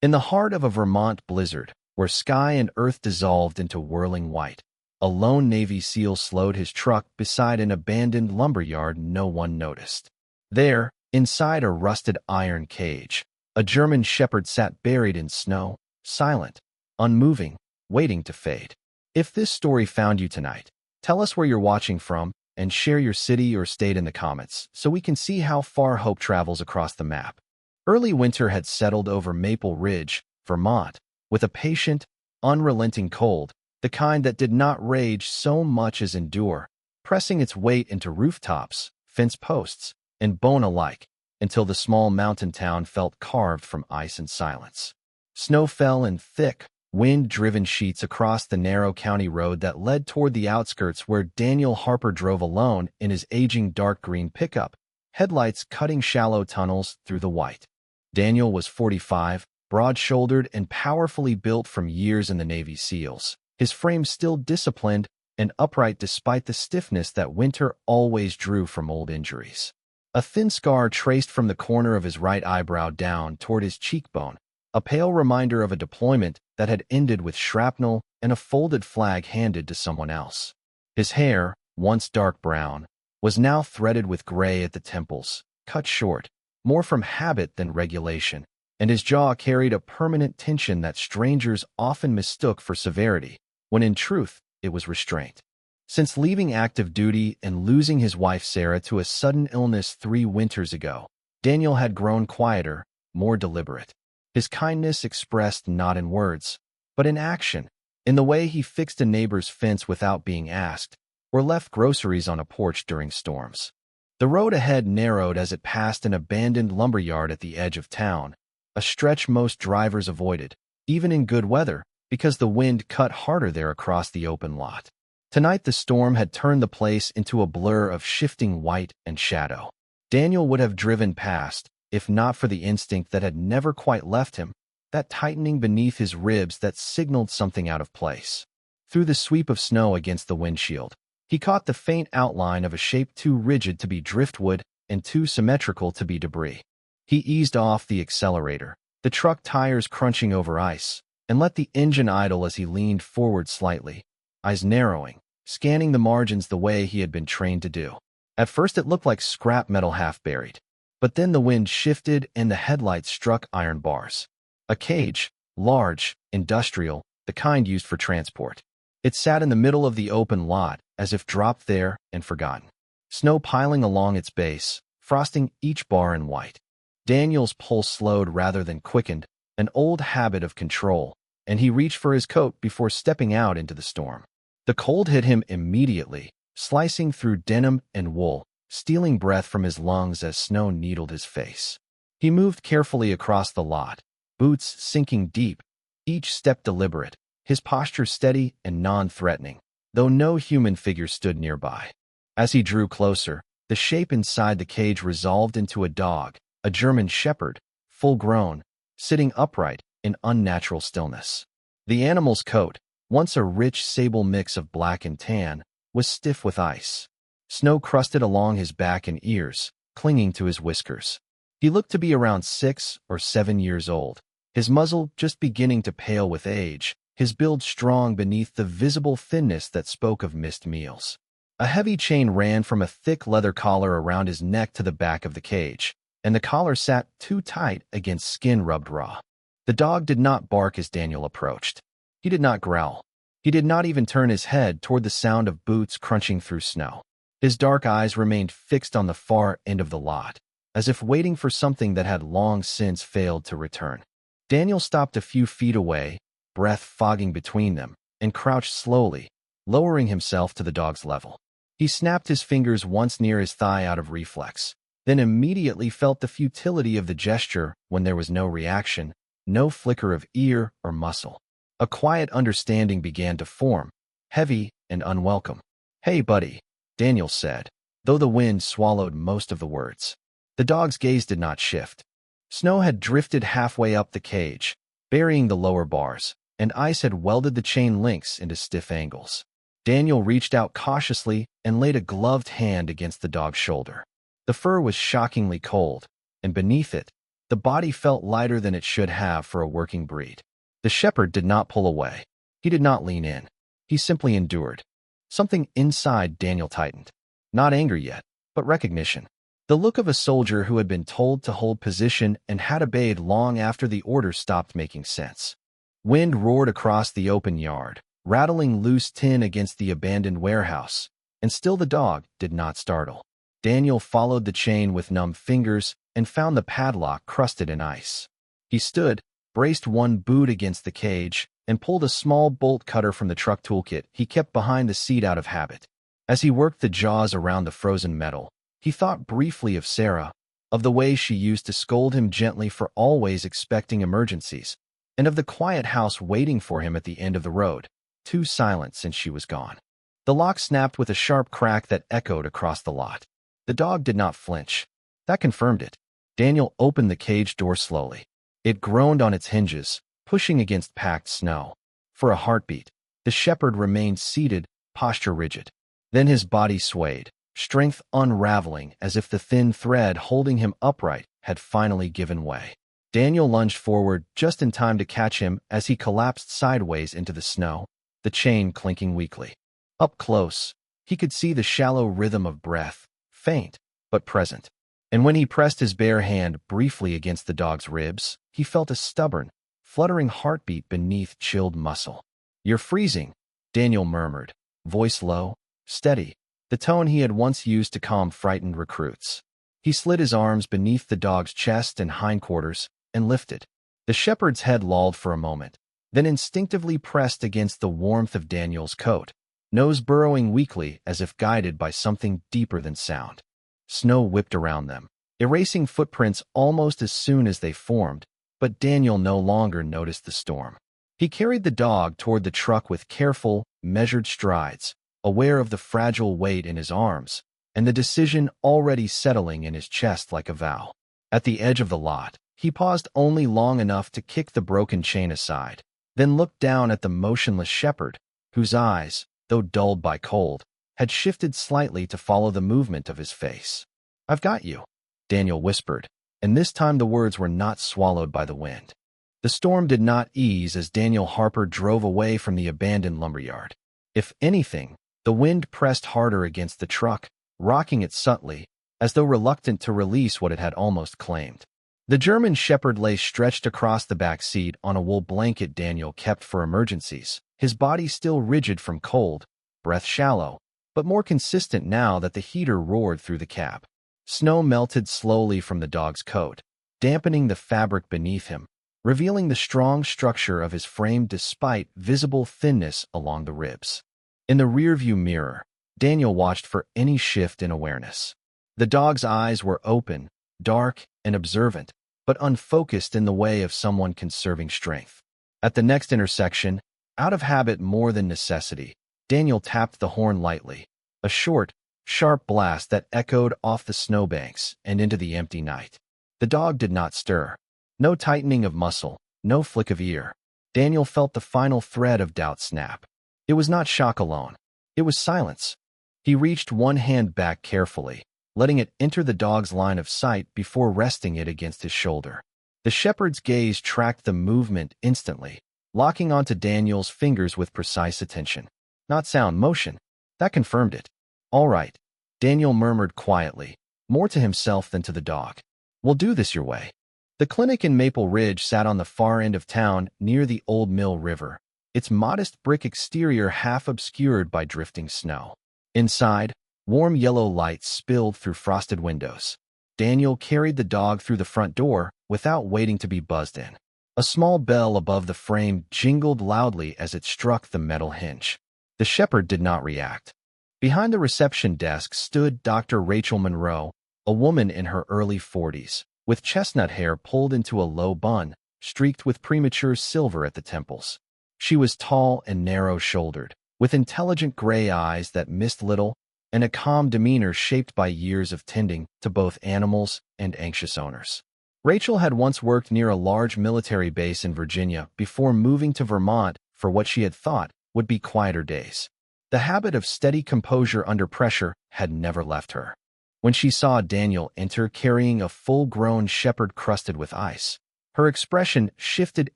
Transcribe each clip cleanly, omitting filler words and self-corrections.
In the heart of a Vermont blizzard, where sky and earth dissolved into whirling white, a lone Navy SEAL slowed his truck beside an abandoned lumberyard no one noticed. There, inside a rusted iron cage, a German shepherd sat buried in snow, silent, unmoving, waiting to fade. If this story found you tonight, tell us where you're watching from and share your city or state in the comments so we can see how far hope travels across the map. Early winter had settled over Maple Ridge, Vermont, with a patient, unrelenting cold, the kind that did not rage so much as endure, pressing its weight into rooftops, fence posts, and bone alike, until the small mountain town felt carved from ice and silence. Snow fell in thick, wind-driven sheets across the narrow county road that led toward the outskirts where Daniel Harper drove alone in his aging dark green pickup, headlights cutting shallow tunnels through the white. Daniel was 45, broad-shouldered and powerfully built from years in the Navy SEALs, his frame still disciplined and upright despite the stiffness that winter always drew from old injuries. A thin scar traced from the corner of his right eyebrow down toward his cheekbone, a pale reminder of a deployment that had ended with shrapnel and a folded flag handed to someone else. His hair, once dark brown, was now threaded with gray at the temples, cut short, more from habit than regulation, and his jaw carried a permanent tension that strangers often mistook for severity, when in truth it was restraint. Since leaving active duty and losing his wife Sarah to a sudden illness 3 winters ago, Daniel had grown quieter, more deliberate. His kindness expressed not in words, but in action, in the way he fixed a neighbor's fence without being asked, or left groceries on a porch during storms. The road ahead narrowed as it passed an abandoned lumberyard at the edge of town, a stretch most drivers avoided, even in good weather, because the wind cut harder there across the open lot. Tonight the storm had turned the place into a blur of shifting white and shadow. Daniel would have driven past, if not for the instinct that had never quite left him, that tightening beneath his ribs that signaled something out of place. Through the sweep of snow against the windshield, he caught the faint outline of a shape too rigid to be driftwood and too symmetrical to be debris. He eased off the accelerator, the truck tires crunching over ice, and let the engine idle as he leaned forward slightly, eyes narrowing, scanning the margins the way he had been trained to do. At first it looked like scrap metal half buried, but then the wind shifted and the headlights struck iron bars. A cage, large, industrial, the kind used for transport. It sat in the middle of the open lot, as if dropped there and forgotten. Snow piling along its base, frosting each bar in white. Daniel's pulse slowed rather than quickened, an old habit of control, and he reached for his coat before stepping out into the storm. The cold hit him immediately, slicing through denim and wool, stealing breath from his lungs as snow needled his face. He moved carefully across the lot, boots sinking deep, each step deliberate, his posture steady and non-threatening, though no human figure stood nearby. As he drew closer, the shape inside the cage resolved into a dog, a German shepherd, full-grown, sitting upright in unnatural stillness. The animal's coat, once a rich sable mix of black and tan, was stiff with ice. Snow crusted along his back and ears, clinging to his whiskers. He looked to be around 6 or 7 years old, his muzzle just beginning to pale with age, his build strong beneath the visible thinness that spoke of missed meals. A heavy chain ran from a thick leather collar around his neck to the back of the cage, and the collar sat too tight against skin rubbed raw. The dog did not bark as Daniel approached. He did not growl. He did not even turn his head toward the sound of boots crunching through snow. His dark eyes remained fixed on the far end of the lot, as if waiting for something that had long since failed to return. Daniel stopped a few feet away, breath fogging between them, and crouched slowly, lowering himself to the dog's level. He snapped his fingers once near his thigh out of reflex, then immediately felt the futility of the gesture when there was no reaction, no flicker of ear or muscle. A quiet understanding began to form, heavy and unwelcome. "Hey, buddy," Daniel said, though the wind swallowed most of the words. The dog's gaze did not shift. Snow had drifted halfway up the cage, burying the lower bars, and ice had welded the chain links into stiff angles. Daniel reached out cautiously and laid a gloved hand against the dog's shoulder. The fur was shockingly cold, and beneath it, The body felt lighter than it should have for a working breed. The shepherd did not pull away. He did not lean in. He simply endured. Something inside Daniel tightened. Not anger yet, but recognition. The look of a soldier who had been told to hold position and had obeyed long after the order stopped making sense. Wind roared across the open yard, rattling loose tin against the abandoned warehouse, and still the dog did not startle. Daniel followed the chain with numb fingers and found the padlock crusted in ice. He stood, braced one boot against the cage, and pulled a small bolt cutter from the truck toolkit he kept behind the seat out of habit. As he worked the jaws around the frozen metal, he thought briefly of Sarah, of the way she used to scold him gently for always expecting emergencies, and of the quiet house waiting for him at the end of the road, too silent since she was gone. The lock snapped with a sharp crack that echoed across the lot. The dog did not flinch. That confirmed it. Daniel opened the cage door slowly. It groaned on its hinges, pushing against packed snow. For a heartbeat, the shepherd remained seated, posture rigid. Then his body swayed, strength unraveling as if the thin thread holding him upright had finally given way. Daniel lunged forward just in time to catch him as he collapsed sideways into the snow, the chain clinking weakly. Up close, he could see the shallow rhythm of breath, faint but present. And when he pressed his bare hand briefly against the dog's ribs, he felt a stubborn, fluttering heartbeat beneath chilled muscle. "You're freezing," Daniel murmured, voice low, steady, the tone he had once used to calm frightened recruits. He slid his arms beneath the dog's chest and hindquarters and lifted. The shepherd's head lolled for a moment, then instinctively pressed against the warmth of Daniel's coat, nose burrowing weakly as if guided by something deeper than sound. Snow whipped around them, erasing footprints almost as soon as they formed, but Daniel no longer noticed the storm. He carried the dog toward the truck with careful, measured strides, aware of the fragile weight in his arms, and the decision already settling in his chest like a vow. At the edge of the lot, he paused only long enough to kick the broken chain aside, then looked down at the motionless shepherd, whose eyes, though dulled by cold, had shifted slightly to follow the movement of his face. "I've got you," Daniel whispered, and this time the words were not swallowed by the wind. The storm did not ease as Daniel Harper drove away from the abandoned lumberyard. If anything, the wind pressed harder against the truck, rocking it subtly, as though reluctant to release what it had almost claimed. The German shepherd lay stretched across the back seat on a wool blanket Daniel kept for emergencies, his body still rigid from cold, breath shallow, but more consistent now that the heater roared through the cab. Snow melted slowly from the dog's coat, dampening the fabric beneath him, revealing the strong structure of his frame despite visible thinness along the ribs. In the rearview mirror, Daniel watched for any shift in awareness. The dog's eyes were open, dark, and observant, but unfocused in the way of someone conserving strength. At the next intersection, out of habit more than necessity, Daniel tapped the horn lightly, a short, sharp blast that echoed off the snowbanks and into the empty night. The dog did not stir. No tightening of muscle, no flick of ear. Daniel felt the final thread of doubt snap. It was not shock alone. It was silence. He reached one hand back carefully, letting it enter the dog's line of sight before resting it against his shoulder. The shepherd's gaze tracked the movement instantly, locking onto Daniel's fingers with precise attention. Not sound, motion. That confirmed it. "All right," Daniel murmured quietly, more to himself than to the dog. "We'll do this your way." The clinic in Maple Ridge sat on the far end of town near the Old Mill River, its modest brick exterior half obscured by drifting snow. Inside, warm yellow light spilled through frosted windows. Daniel carried the dog through the front door without waiting to be buzzed in. A small bell above the frame jingled loudly as it struck the metal hinge. The shepherd did not react. Behind the reception desk stood Dr. Rachel Monroe, a woman in her early 40s, with chestnut hair pulled into a low bun, streaked with premature silver at the temples. She was tall and narrow-shouldered, with intelligent gray eyes that missed little, and a calm demeanor shaped by years of tending to both animals and anxious owners. Rachel had once worked near a large military base in Virginia before moving to Vermont for what she had thought would be quieter days. The habit of steady composure under pressure had never left her. When she saw Daniel enter carrying a full-grown shepherd crusted with ice, her expression shifted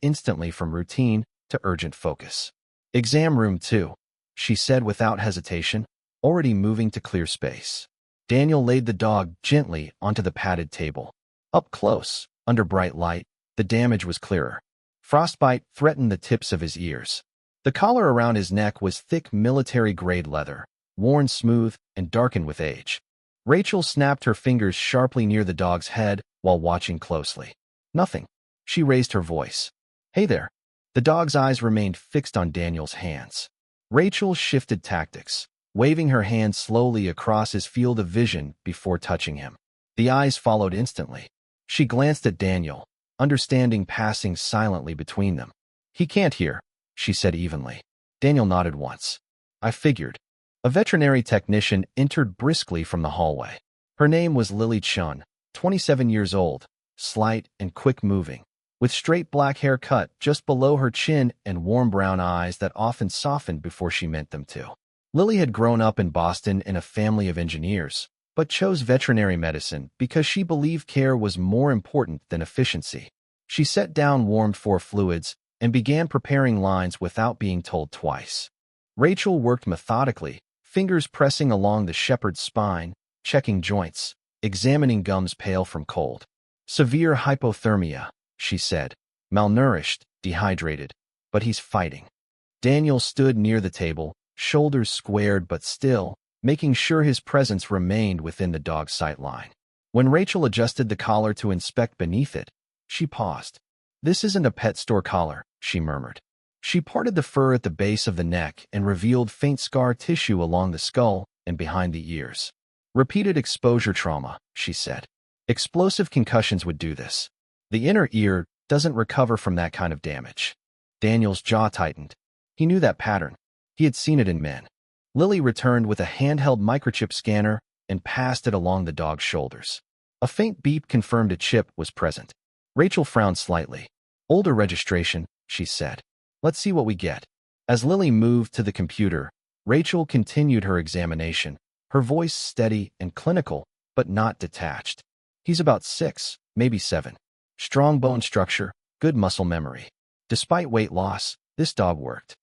instantly from routine to urgent focus. "Exam room 2, she said without hesitation, already moving to clear space. Daniel laid the dog gently onto the padded table. Up close, under bright light, the damage was clearer. Frostbite threatened the tips of his ears. The collar around his neck was thick military-grade leather, worn smooth and darkened with age. Rachel snapped her fingers sharply near the dog's head while watching closely. "Nothing." She raised her voice. "Hey there." The dog's eyes remained fixed on Daniel's hands. Rachel shifted tactics, waving her hand slowly across his field of vision before touching him. The eyes followed instantly. She glanced at Daniel, understanding passing silently between them. "He can't hear," she said evenly. Daniel nodded once. "I figured." A veterinary technician entered briskly from the hallway. Her name was Lily Chun, 27 years old, slight and quick-moving, with straight black hair cut just below her chin and warm brown eyes that often softened before she meant them to. Lily had grown up in Boston in a family of engineers, but chose veterinary medicine because she believed care was more important than efficiency. She set down warmed for fluids and began preparing lines without being told twice. Rachel worked methodically, fingers pressing along the shepherd's spine, checking joints, examining gums pale from cold. "Severe hypothermia," she said. "Malnourished, dehydrated, but he's fighting." Daniel stood near the table, shoulders squared but still, making sure his presence remained within the dog's sight line. When Rachel adjusted the collar to inspect beneath it, she paused. "This isn't a pet store collar," she murmured. She parted the fur at the base of the neck and revealed faint scar tissue along the skull and behind the ears. "Repeated exposure trauma," she said. "Explosive concussions would do this. The inner ear doesn't recover from that kind of damage." Daniel's jaw tightened. He knew that pattern. He had seen it in men. Lily returned with a handheld microchip scanner and passed it along the dog's shoulders. A faint beep confirmed a chip was present. Rachel frowned slightly. "Older registration," she said. "Let's see what we get." As Lily moved to the computer, Rachel continued her examination, her voice steady and clinical, but not detached. "He's about 6, maybe 7. Strong bone structure, good muscle memory. Despite weight loss, this dog worked."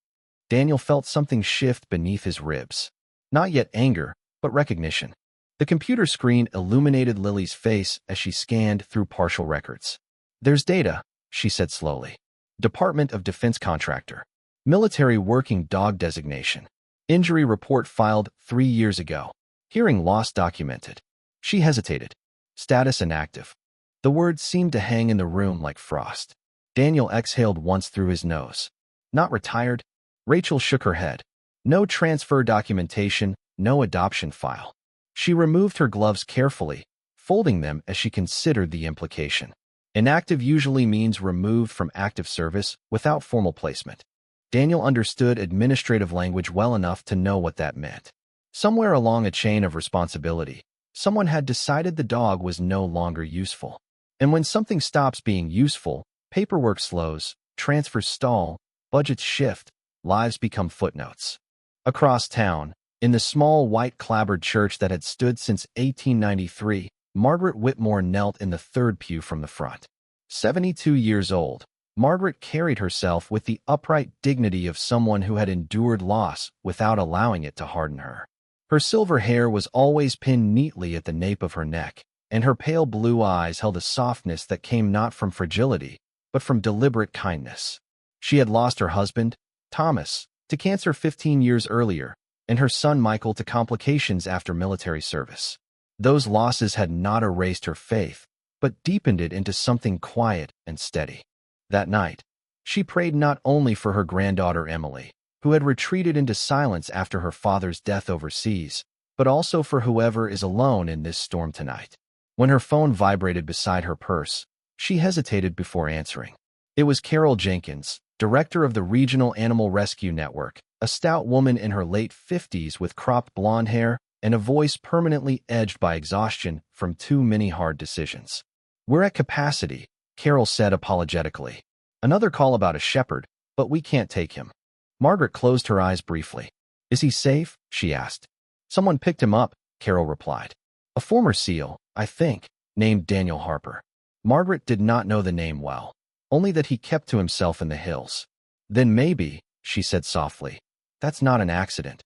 Daniel felt something shift beneath his ribs. Not yet anger, but recognition. The computer screen illuminated Lily's face as she scanned through partial records. "There's data," she said slowly. "Department of Defense contractor. Military working dog designation. Injury report filed 3 years ago. Hearing loss documented." She hesitated. "Status inactive." The words seemed to hang in the room like frost. Daniel exhaled once through his nose. "Not retired?" Rachel shook her head. "No transfer documentation, no adoption file." She removed her gloves carefully, folding them as she considered the implication. Inactive usually means removed from active service without formal placement. Daniel understood administrative language well enough to know what that meant. Somewhere along a chain of responsibility, someone had decided the dog was no longer useful. And when something stops being useful, paperwork slows, transfers stall, budgets shift, lives become footnotes. Across town, in the small white clapboard church that had stood since 1893, Margaret Whitmore knelt in the third pew from the front. 72 years old, Margaret carried herself with the upright dignity of someone who had endured loss without allowing it to harden her. Her silver hair was always pinned neatly at the nape of her neck, and her pale blue eyes held a softness that came not from fragility, but from deliberate kindness. She had lost her husband, Thomas, to cancer 15 years earlier, and her son Michael to complications after military service. Those losses had not erased her faith, but deepened it into something quiet and steady. That night, she prayed not only for her granddaughter Emily, who had retreated into silence after her father's death overseas, but also for whoever is alone in this storm tonight. When her phone vibrated beside her purse, she hesitated before answering. It was Carol Jenkins, director of the Regional Animal Rescue Network, a stout woman in her late 50s with cropped blonde hair and a voice permanently edged by exhaustion from too many hard decisions. "We're at capacity," Carol said apologetically. "Another call about a shepherd, but we can't take him." Margaret closed her eyes briefly. "Is he safe?" she asked. "Someone picked him up," Carol replied. A A former SEAL, I think, named Daniel Harper. Margaret did not know the name well, only that he kept to himself in the hills. Then maybe, she said softly, that's not an accident.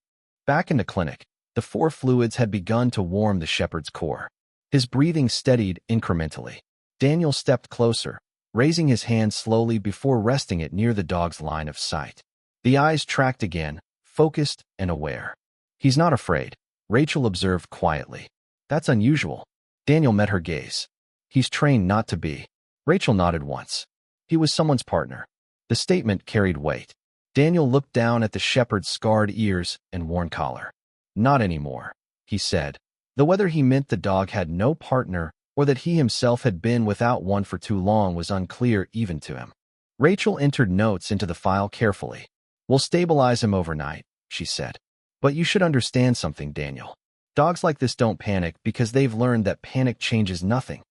Back in the clinic, the four fluids had begun to warm the shepherd's core. His breathing steadied incrementally. Daniel stepped closer, raising his hand slowly before resting it near the dog's line of sight. The eyes tracked again, focused and aware. He's not afraid, Rachel observed quietly. That's unusual. Daniel met her gaze. He's trained not to be. Rachel nodded once. He was someone's partner. The statement carried weight. Daniel looked down at the shepherd's scarred ears and worn collar. Not anymore, he said, though whether he meant the dog had no partner or that he himself had been without one for too long was unclear even to him. Rachel entered notes into the file carefully. We'll stabilize him overnight, she said. But you should understand something, Daniel. Dogs like this don't panic because they've learned that panic changes nothing.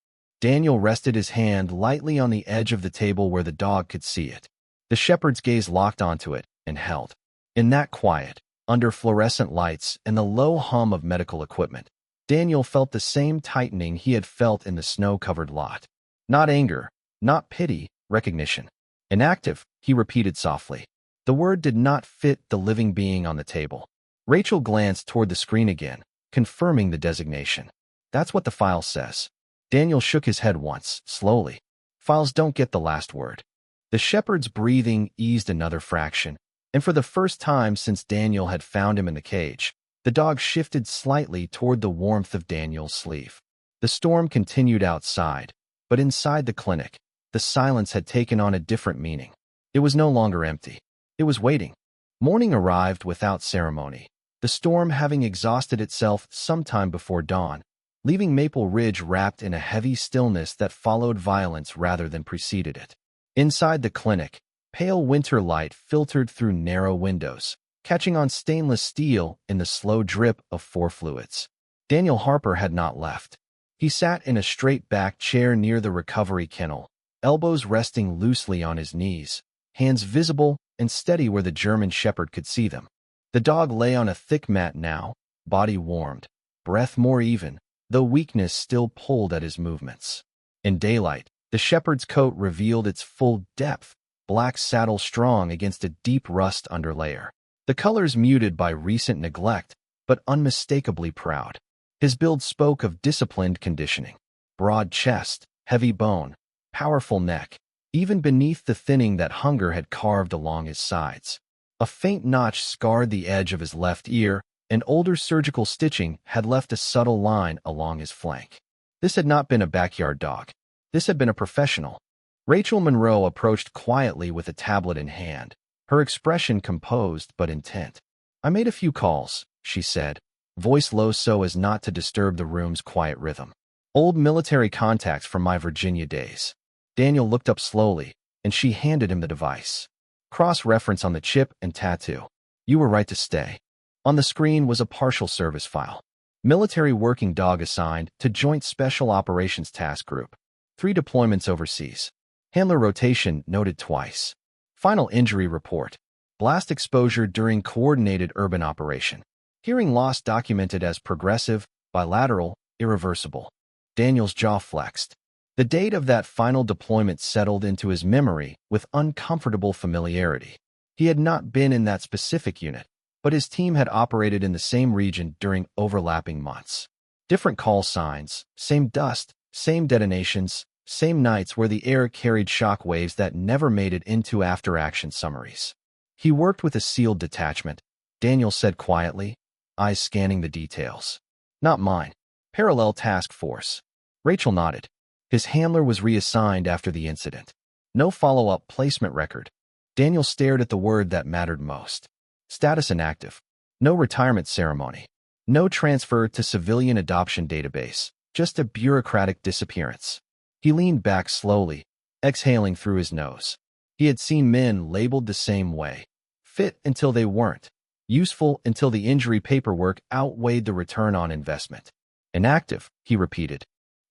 Daniel rested his hand lightly on the edge of the table where the dog could see it. The shepherd's gaze locked onto it and held. In that quiet, under fluorescent lights and the low hum of medical equipment, Daniel felt the same tightening he had felt in the snow-covered lot. Not anger, not pity, recognition. Inactive, he repeated softly. The word did not fit the living being on the table. Rachel glanced toward the screen again, confirming the designation. That's what the file says. Daniel shook his head once, slowly. Files don't get the last word. The shepherd's breathing eased another fraction, and for the first time since Daniel had found him in the cage, the dog shifted slightly toward the warmth of Daniel's sleeve. The storm continued outside, but inside the clinic, the silence had taken on a different meaning. It was no longer empty. It was waiting. Morning arrived without ceremony, the storm having exhausted itself sometime before dawn, leaving Maple Ridge wrapped in a heavy stillness that followed violence rather than preceded it. Inside the clinic, pale winter light filtered through narrow windows, catching on stainless steel in the slow drip of four fluids. Daniel Harper had not left. He sat in a straight-backed chair near the recovery kennel, elbows resting loosely on his knees, hands visible and steady where the German shepherd could see them. The dog lay on a thick mat now, body warmed, breath more even, though weakness still pulled at his movements. In daylight, the shepherd's coat revealed its full depth, black saddle strong against a deep rust underlayer. The colors muted by recent neglect, but unmistakably proud. His build spoke of disciplined conditioning. Broad chest, heavy bone, powerful neck, even beneath the thinning that hunger had carved along his sides. A faint notch scarred the edge of his left ear, and older surgical stitching had left a subtle line along his flank. This had not been a backyard dog. This had been a professional. Rachel Monroe approached quietly with a tablet in hand, her expression composed but intent. I made a few calls, she said, voice low so as not to disturb the room's quiet rhythm. Old military contacts from my Virginia days. Daniel looked up slowly, and she handed him the device. Cross-reference on the chip and tattoo. You were right to stay. On the screen was a partial service file. Military working dog assigned to Joint Special Operations Task Group. 3 deployments overseas. Handler rotation noted twice. Final injury report. Blast exposure during coordinated urban operation. Hearing loss documented as progressive, bilateral, irreversible. Daniel's jaw flexed. The date of that final deployment settled into his memory with uncomfortable familiarity. He had not been in that specific unit, but his team had operated in the same region during overlapping months. Different call signs, same dust, same detonations, same nights where the air carried shock waves that never made it into after-action summaries. He worked with a sealed detachment, Daniel said quietly, eyes scanning the details. Not mine. Parallel task force. Rachel nodded. His handler was reassigned after the incident. No follow-up placement record. Daniel stared at the word that mattered most. Status inactive. No retirement ceremony. No transfer to civilian adoption database. Just a bureaucratic disappearance. He leaned back slowly, exhaling through his nose. He had seen men labeled the same way. Fit until they weren't. Useful until the injury paperwork outweighed the return on investment. Inactive, he repeated.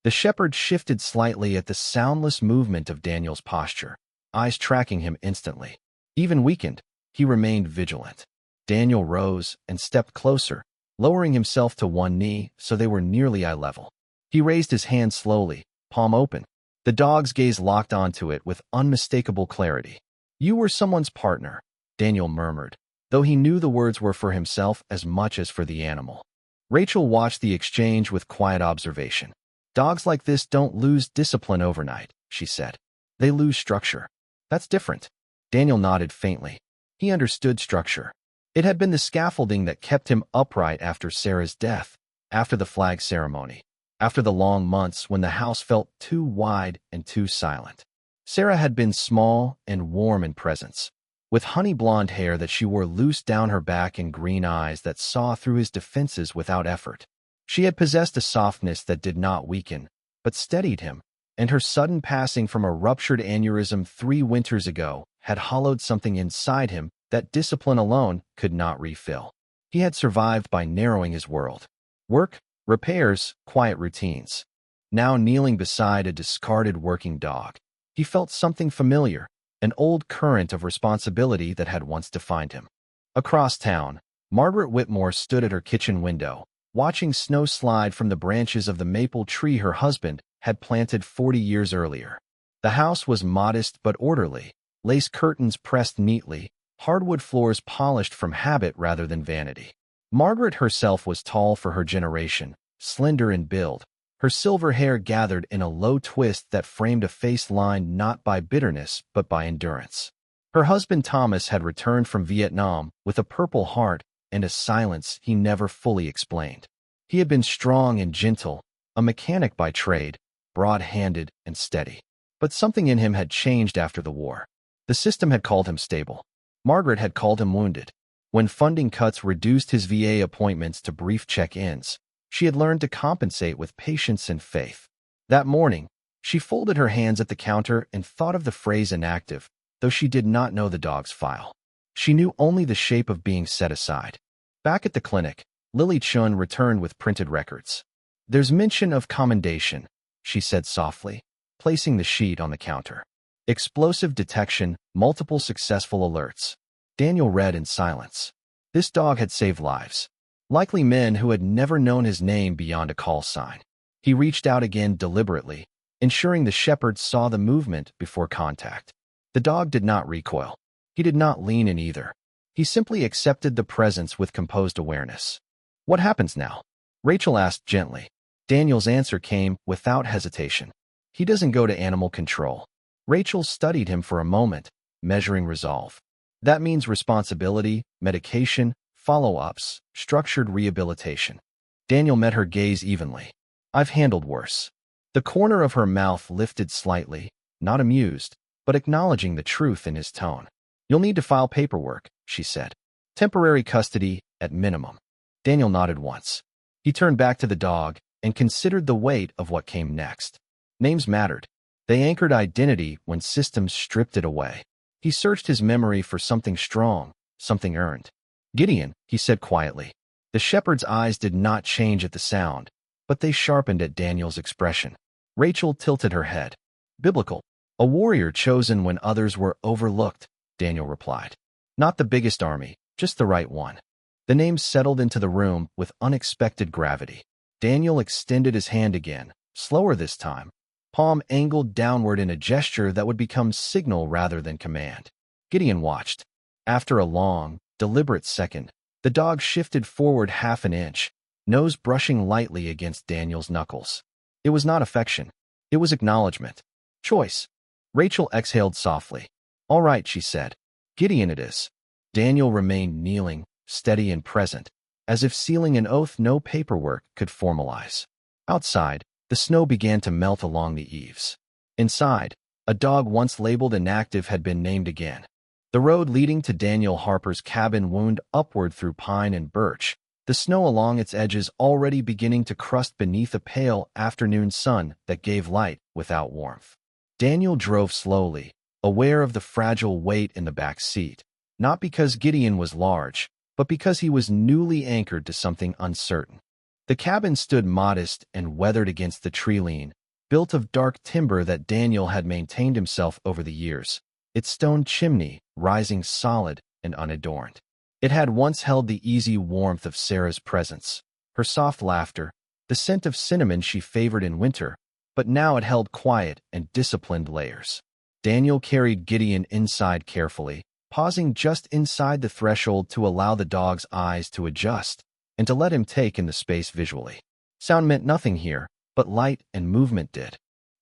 The shepherd shifted slightly at the soundless movement of Daniel's posture, eyes tracking him instantly. Even weakened, he remained vigilant. Daniel rose and stepped closer, lowering himself to one knee so they were nearly eye level. He raised his hand slowly, palm open. The dog's gaze locked onto it with unmistakable clarity. "You were someone's partner," Daniel murmured, though he knew the words were for himself as much as for the animal. Rachel watched the exchange with quiet observation. "Dogs like this don't lose discipline overnight," she said. "They lose structure." "That's different." Daniel nodded faintly. He understood structure. It had been the scaffolding that kept him upright after Sarah's death, after the flag ceremony, after the long months when the house felt too wide and too silent. Sarah had been small and warm in presence, with honey blonde hair that she wore loose down her back and green eyes that saw through his defenses without effort. She had possessed a softness that did not weaken, but steadied him, and her sudden passing from a ruptured aneurysm 3 winters ago had hollowed something inside him that discipline alone could not refill. He had survived by narrowing his world. Work, repairs, quiet routines. Now kneeling beside a discarded working dog, he felt something familiar, an old current of responsibility that had once defined him. Across town, Margaret Whitmore stood at her kitchen window, watching snow slide from the branches of the maple tree her husband had planted 40 years earlier. The house was modest but orderly, lace curtains pressed neatly, hardwood floors polished from habit rather than vanity. Margaret herself was tall for her generation, slender in build, her silver hair gathered in a low twist that framed a face lined not by bitterness but by endurance. Her husband Thomas had returned from Vietnam with a purple heart and a silence he never fully explained. He had been strong and gentle, a mechanic by trade, broad-handed and steady. But something in him had changed after the war. The system had called him stable. Margaret had called him wounded. When funding cuts reduced his VA appointments to brief check-ins, she had learned to compensate with patience and faith. That morning, she folded her hands at the counter and thought of the phrase inactive, though she did not know the dog's file. She knew only the shape of being set aside. Back at the clinic, Lily Chun returned with printed records. "There's mention of commendation," she said softly, placing the sheet on the counter. "Explosive detection, multiple successful alerts." Daniel read in silence. This dog had saved lives, likely men who had never known his name beyond a call sign. He reached out again deliberately, ensuring the shepherd saw the movement before contact. The dog did not recoil. He did not lean in either. He simply accepted the presence with composed awareness. "What happens now?" Rachel asked gently. Daniel's answer came without hesitation. "He doesn't go to animal control." Rachel studied him for a moment, measuring resolve. "That means responsibility, medication, follow-ups, structured rehabilitation." Daniel met her gaze evenly. "I've handled worse." The corner of her mouth lifted slightly, not amused, but acknowledging the truth in his tone. "You'll need to file paperwork," she said. "Temporary custody, at minimum." Daniel nodded once. He turned back to the dog and considered the weight of what came next. Names mattered. They anchored identity when systems stripped it away. He searched his memory for something strong, something earned. "Gideon," he said quietly. The shepherd's eyes did not change at the sound, but they sharpened at Daniel's expression. Rachel tilted her head. "Biblical. A warrior chosen when others were overlooked," Daniel replied. "Not the biggest army, just the right one." The name settled into the room with unexpected gravity. Daniel extended his hand again, slower this time, palm angled downward in a gesture that would become signal rather than command. Gideon watched. After a long, deliberate second, the dog shifted forward half an inch, nose brushing lightly against Daniel's knuckles. It was not affection. It was acknowledgement. Choice. Rachel exhaled softly. "All right," she said. "Gideon it is." Daniel remained kneeling, steady and present, as if sealing an oath no paperwork could formalize. Outside, the snow began to melt along the eaves. Inside, a dog once labeled inactive had been named again. The road leading to Daniel Harper's cabin wound upward through pine and birch, the snow along its edges already beginning to crust beneath a pale afternoon sun that gave light without warmth. Daniel drove slowly, aware of the fragile weight in the back seat, not because Gideon was large, but because he was newly anchored to something uncertain. The cabin stood modest and weathered against the tree lean, built of dark timber that Daniel had maintained himself over the years, its stone chimney rising solid and unadorned. It had once held the easy warmth of Sarah's presence, her soft laughter, the scent of cinnamon she favored in winter, but now it held quiet and disciplined layers. Daniel carried Gideon inside carefully, pausing just inside the threshold to allow the dog's eyes to adjust and to let him take in the space visually. Sound meant nothing here, but light and movement did.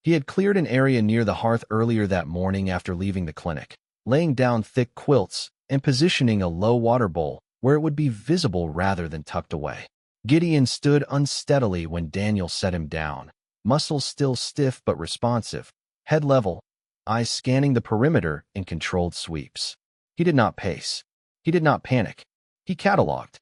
He had cleared an area near the hearth earlier that morning after leaving the clinic, laying down thick quilts and positioning a low water bowl where it would be visible rather than tucked away. Gideon stood unsteadily when Daniel set him down, muscles still stiff but responsive, head level, eyes scanning the perimeter in controlled sweeps. He did not pace. He did not panic. He cataloged.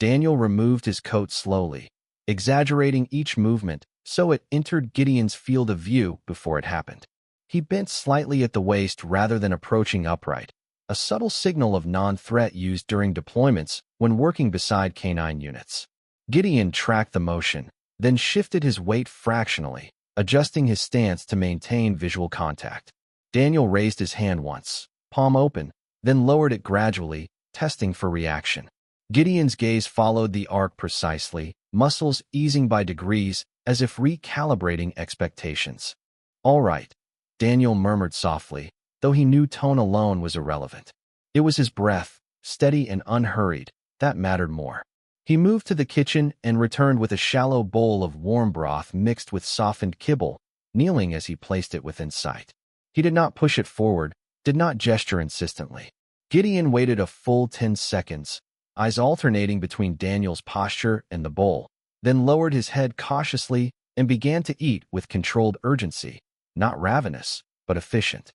Daniel removed his coat slowly, exaggerating each movement so it entered Gideon's field of view before it happened. He bent slightly at the waist rather than approaching upright, a subtle signal of non-threat used during deployments when working beside canine units. Gideon tracked the motion, then shifted his weight fractionally, adjusting his stance to maintain visual contact. Daniel raised his hand once, palm open, then lowered it gradually, testing for reaction. Gideon's gaze followed the arc precisely, muscles easing by degrees as if recalibrating expectations. "All right," Daniel murmured softly, though he knew tone alone was irrelevant. It was his breath, steady and unhurried, that mattered more. He moved to the kitchen and returned with a shallow bowl of warm broth mixed with softened kibble, kneeling as he placed it within sight. He did not push it forward, did not gesture insistently. Gideon waited a full 10 seconds, eyes alternating between Daniel's posture and the bowl, then lowered his head cautiously and began to eat with controlled urgency, not ravenous, but efficient.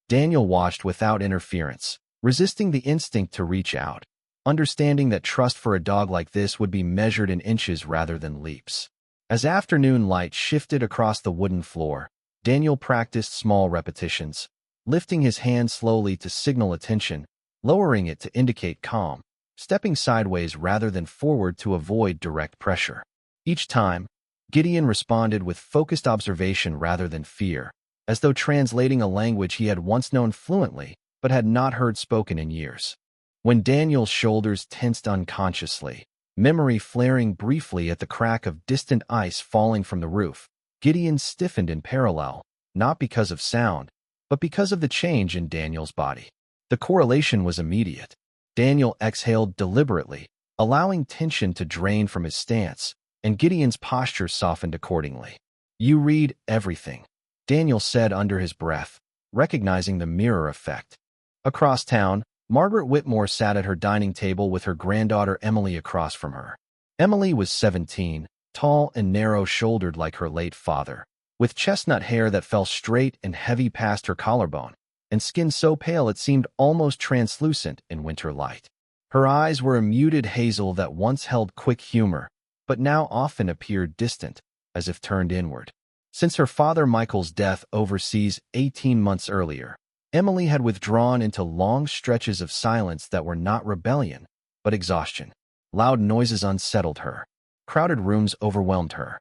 Daniel watched without interference, resisting the instinct to reach out, understanding that trust for a dog like this would be measured in inches rather than leaps. As afternoon light shifted across the wooden floor, Daniel practiced small repetitions, lifting his hand slowly to signal attention, lowering it to indicate calm, stepping sideways rather than forward to avoid direct pressure. Each time, Gideon responded with focused observation rather than fear, as though translating a language he had once known fluently but had not heard spoken in years. When Daniel's shoulders tensed unconsciously, memory flaring briefly at the crack of distant ice falling from the roof, Gideon stiffened in parallel, not because of sound, but because of the change in Daniel's body. The correlation was immediate. Daniel exhaled deliberately, allowing tension to drain from his stance, and Gideon's posture softened accordingly. "You read everything," Daniel said under his breath, recognizing the mirror effect. Across town, Margaret Whitmore sat at her dining table with her granddaughter Emily across from her. Emily was 17, tall and narrow-shouldered like her late father, with chestnut hair that fell straight and heavy past her collarbone, and skin so pale it seemed almost translucent in winter light. Her eyes were a muted hazel that once held quick humor, but now often appeared distant, as if turned inward. Since her father Michael's death overseas 18 months earlier, Emily had withdrawn into long stretches of silence that were not rebellion, but exhaustion. Loud noises unsettled her. Crowded rooms overwhelmed her.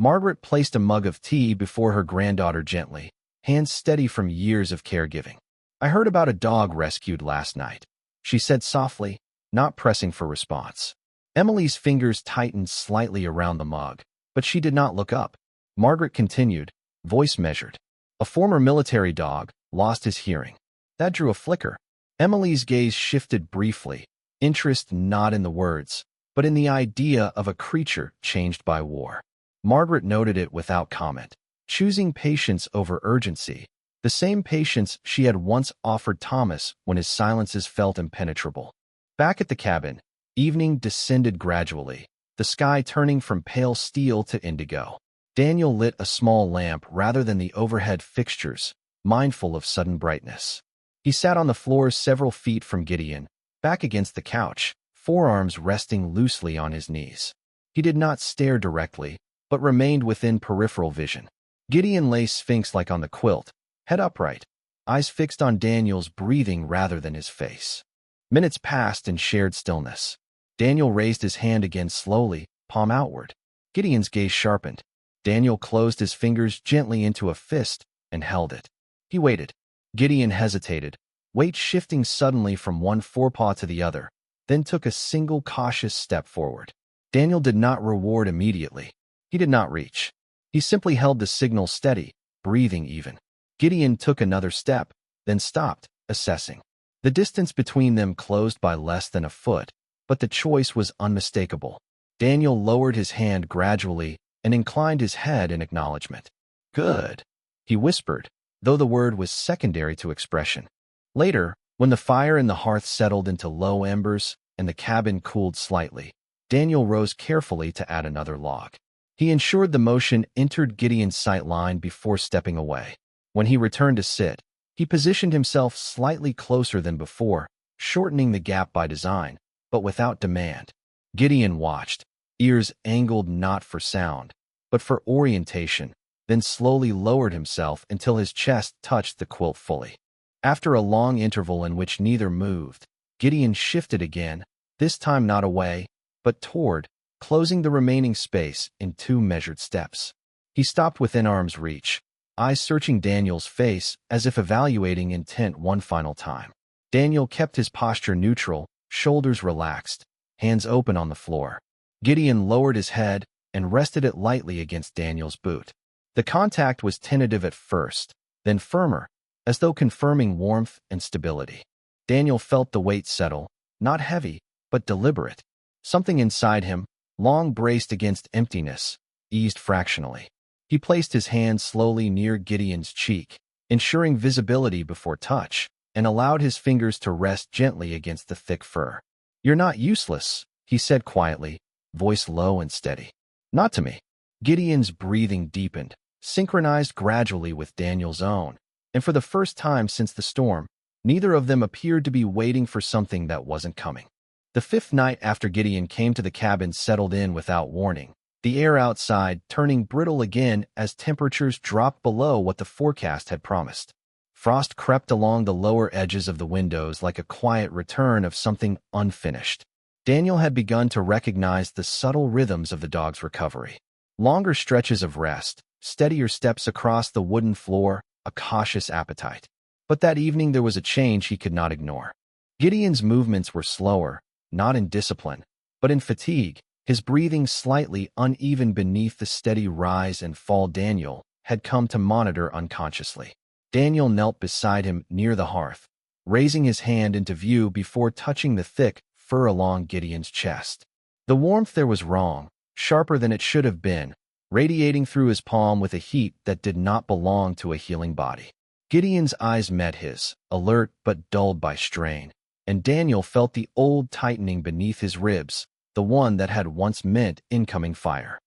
Margaret placed a mug of tea before her granddaughter gently, hands steady from years of caregiving. "I heard about a dog rescued last night," she said softly, not pressing for response. Emily's fingers tightened slightly around the mug, but she did not look up. Margaret continued, voice measured. "A former military dog lost his hearing." That drew a flicker. Emily's gaze shifted briefly, interest not in the words, but in the idea of a creature changed by war. Margaret noted it without comment, choosing patience over urgency, the same patience she had once offered Thomas when his silences felt impenetrable. Back at the cabin, evening descended gradually, the sky turning from pale steel to indigo. Daniel lit a small lamp rather than the overhead fixtures, mindful of sudden brightness. He sat on the floor several feet from Gideon, back against the couch, forearms resting loosely on his knees. He did not stare directly, but remained within peripheral vision. Gideon lay sphinx-like on the quilt, head upright, eyes fixed on Daniel's breathing rather than his face. Minutes passed in shared stillness. Daniel raised his hand again slowly, palm outward. Gideon's gaze sharpened. Daniel closed his fingers gently into a fist and held it. He waited. Gideon hesitated, weight shifting suddenly from one forepaw to the other, then took a single cautious step forward. Daniel did not reward immediately. He did not reach. He simply held the signal steady, breathing even. Gideon took another step, then stopped, assessing. The distance between them closed by less than a foot, but the choice was unmistakable. Daniel lowered his hand gradually and inclined his head in acknowledgement. "Good," he whispered, though the word was secondary to expression. Later, when the fire in the hearth settled into low embers and the cabin cooled slightly, Daniel rose carefully to add another log. He ensured the motion entered Gideon's sight line before stepping away. When he returned to sit, he positioned himself slightly closer than before, shortening the gap by design, but without demand. Gideon watched, ears angled not for sound, but for orientation, then slowly lowered himself until his chest touched the quilt fully. After a long interval in which neither moved, Gideon shifted again, this time not away, but toward, closing the remaining space in 2 measured steps. He stopped within arm's reach, eyes searching Daniel's face as if evaluating intent one final time. Daniel kept his posture neutral, shoulders relaxed, hands open on the floor. Gideon lowered his head and rested it lightly against Daniel's boot. The contact was tentative at first, then firmer, as though confirming warmth and stability. Daniel felt the weight settle, not heavy, but deliberate. Something inside him, long braced against emptiness, eased fractionally. He placed his hand slowly near Gideon's cheek, ensuring visibility before touch, and allowed his fingers to rest gently against the thick fur. "You're not useless," he said quietly, voice low and steady. "Not to me." Gideon's breathing deepened, synchronized gradually with Daniel's own, and for the first time since the storm, neither of them appeared to be waiting for something that wasn't coming. The 5th night after Gideon came to the cabin settled in without warning, the air outside turning brittle again as temperatures dropped below what the forecast had promised. Frost crept along the lower edges of the windows like a quiet return of something unfinished. Daniel had begun to recognize the subtle rhythms of the dog's recovery. Longer stretches of rest, steadier steps across the wooden floor, a cautious appetite. But that evening there was a change he could not ignore. Gideon's movements were slower, not in discipline, but in fatigue, his breathing slightly uneven beneath the steady rise and fall Daniel had come to monitor unconsciously. Daniel knelt beside him near the hearth, raising his hand into view before touching the thick fur along Gideon's chest. The warmth there was wrong, sharper than it should have been, radiating through his palm with a heat that did not belong to a healing body. Gideon's eyes met his, alert but dulled by strain, and Daniel felt the old tightening beneath his ribs, the one that had once meant incoming fire.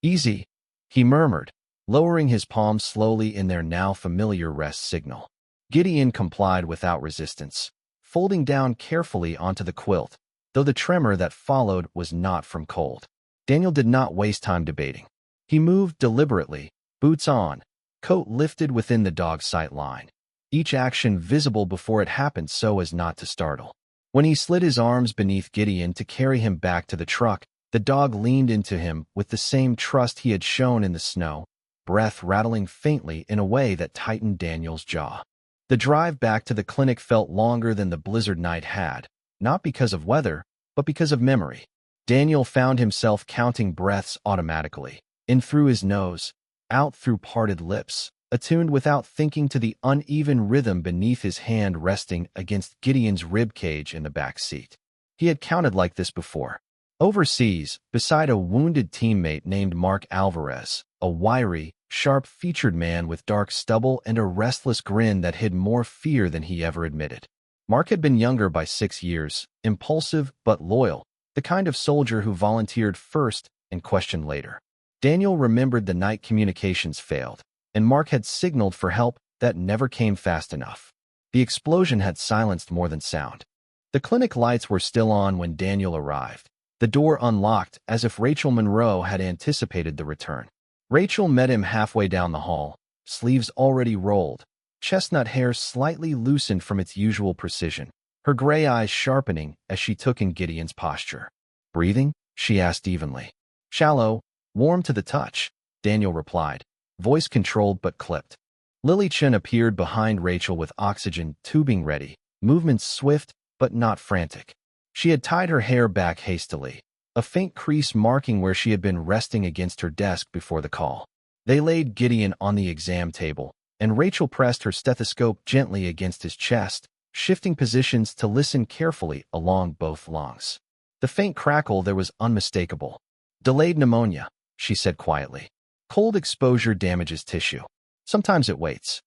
"Easy," he murmured, lowering his palms slowly in their now familiar rest signal. Gideon complied without resistance, folding down carefully onto the quilt, though the tremor that followed was not from cold. Daniel did not waste time debating. He moved deliberately, boots on, coat lifted within the dog's sight line, each action visible before it happened so as not to startle. When he slid his arms beneath Gideon to carry him back to the truck, the dog leaned into him with the same trust he had shown in the snow, breath rattling faintly in a way that tightened Daniel's jaw. The drive back to the clinic felt longer than the blizzard night had, not because of weather, but because of memory. Daniel found himself counting breaths automatically, in through his nose, out through parted lips, attuned without thinking to the uneven rhythm beneath his hand resting against Gideon's rib cage in the back seat. He had counted like this before. Overseas, beside a wounded teammate named Mark Alvarez, a wiry, sharp-featured man with dark stubble and a restless grin that hid more fear than he ever admitted. Mark had been younger by 6 years, impulsive but loyal, the kind of soldier who volunteered first and questioned later. Daniel remembered the night communications failed, and Mark had signaled for help that never came fast enough. The explosion had silenced more than sound. The clinic lights were still on when Daniel arrived, the door unlocked as if Rachel Monroe had anticipated the return. Rachel met him halfway down the hall, sleeves already rolled, chestnut hair slightly loosened from its usual precision, her gray eyes sharpening as she took in Gideon's posture. "Breathing?" she asked evenly. "Shallow, warm to the touch," Daniel replied, voice controlled but clipped. Lily Chen appeared behind Rachel with oxygen tubing ready, movements swift but not frantic. She had tied her hair back hastily, a faint crease marking where she had been resting against her desk before the call. They laid Gideon on the exam table, and Rachel pressed her stethoscope gently against his chest, shifting positions to listen carefully along both lungs. The faint crackle there was unmistakable. "Delayed pneumonia," she said quietly. "Cold exposure damages tissue. Sometimes it waits."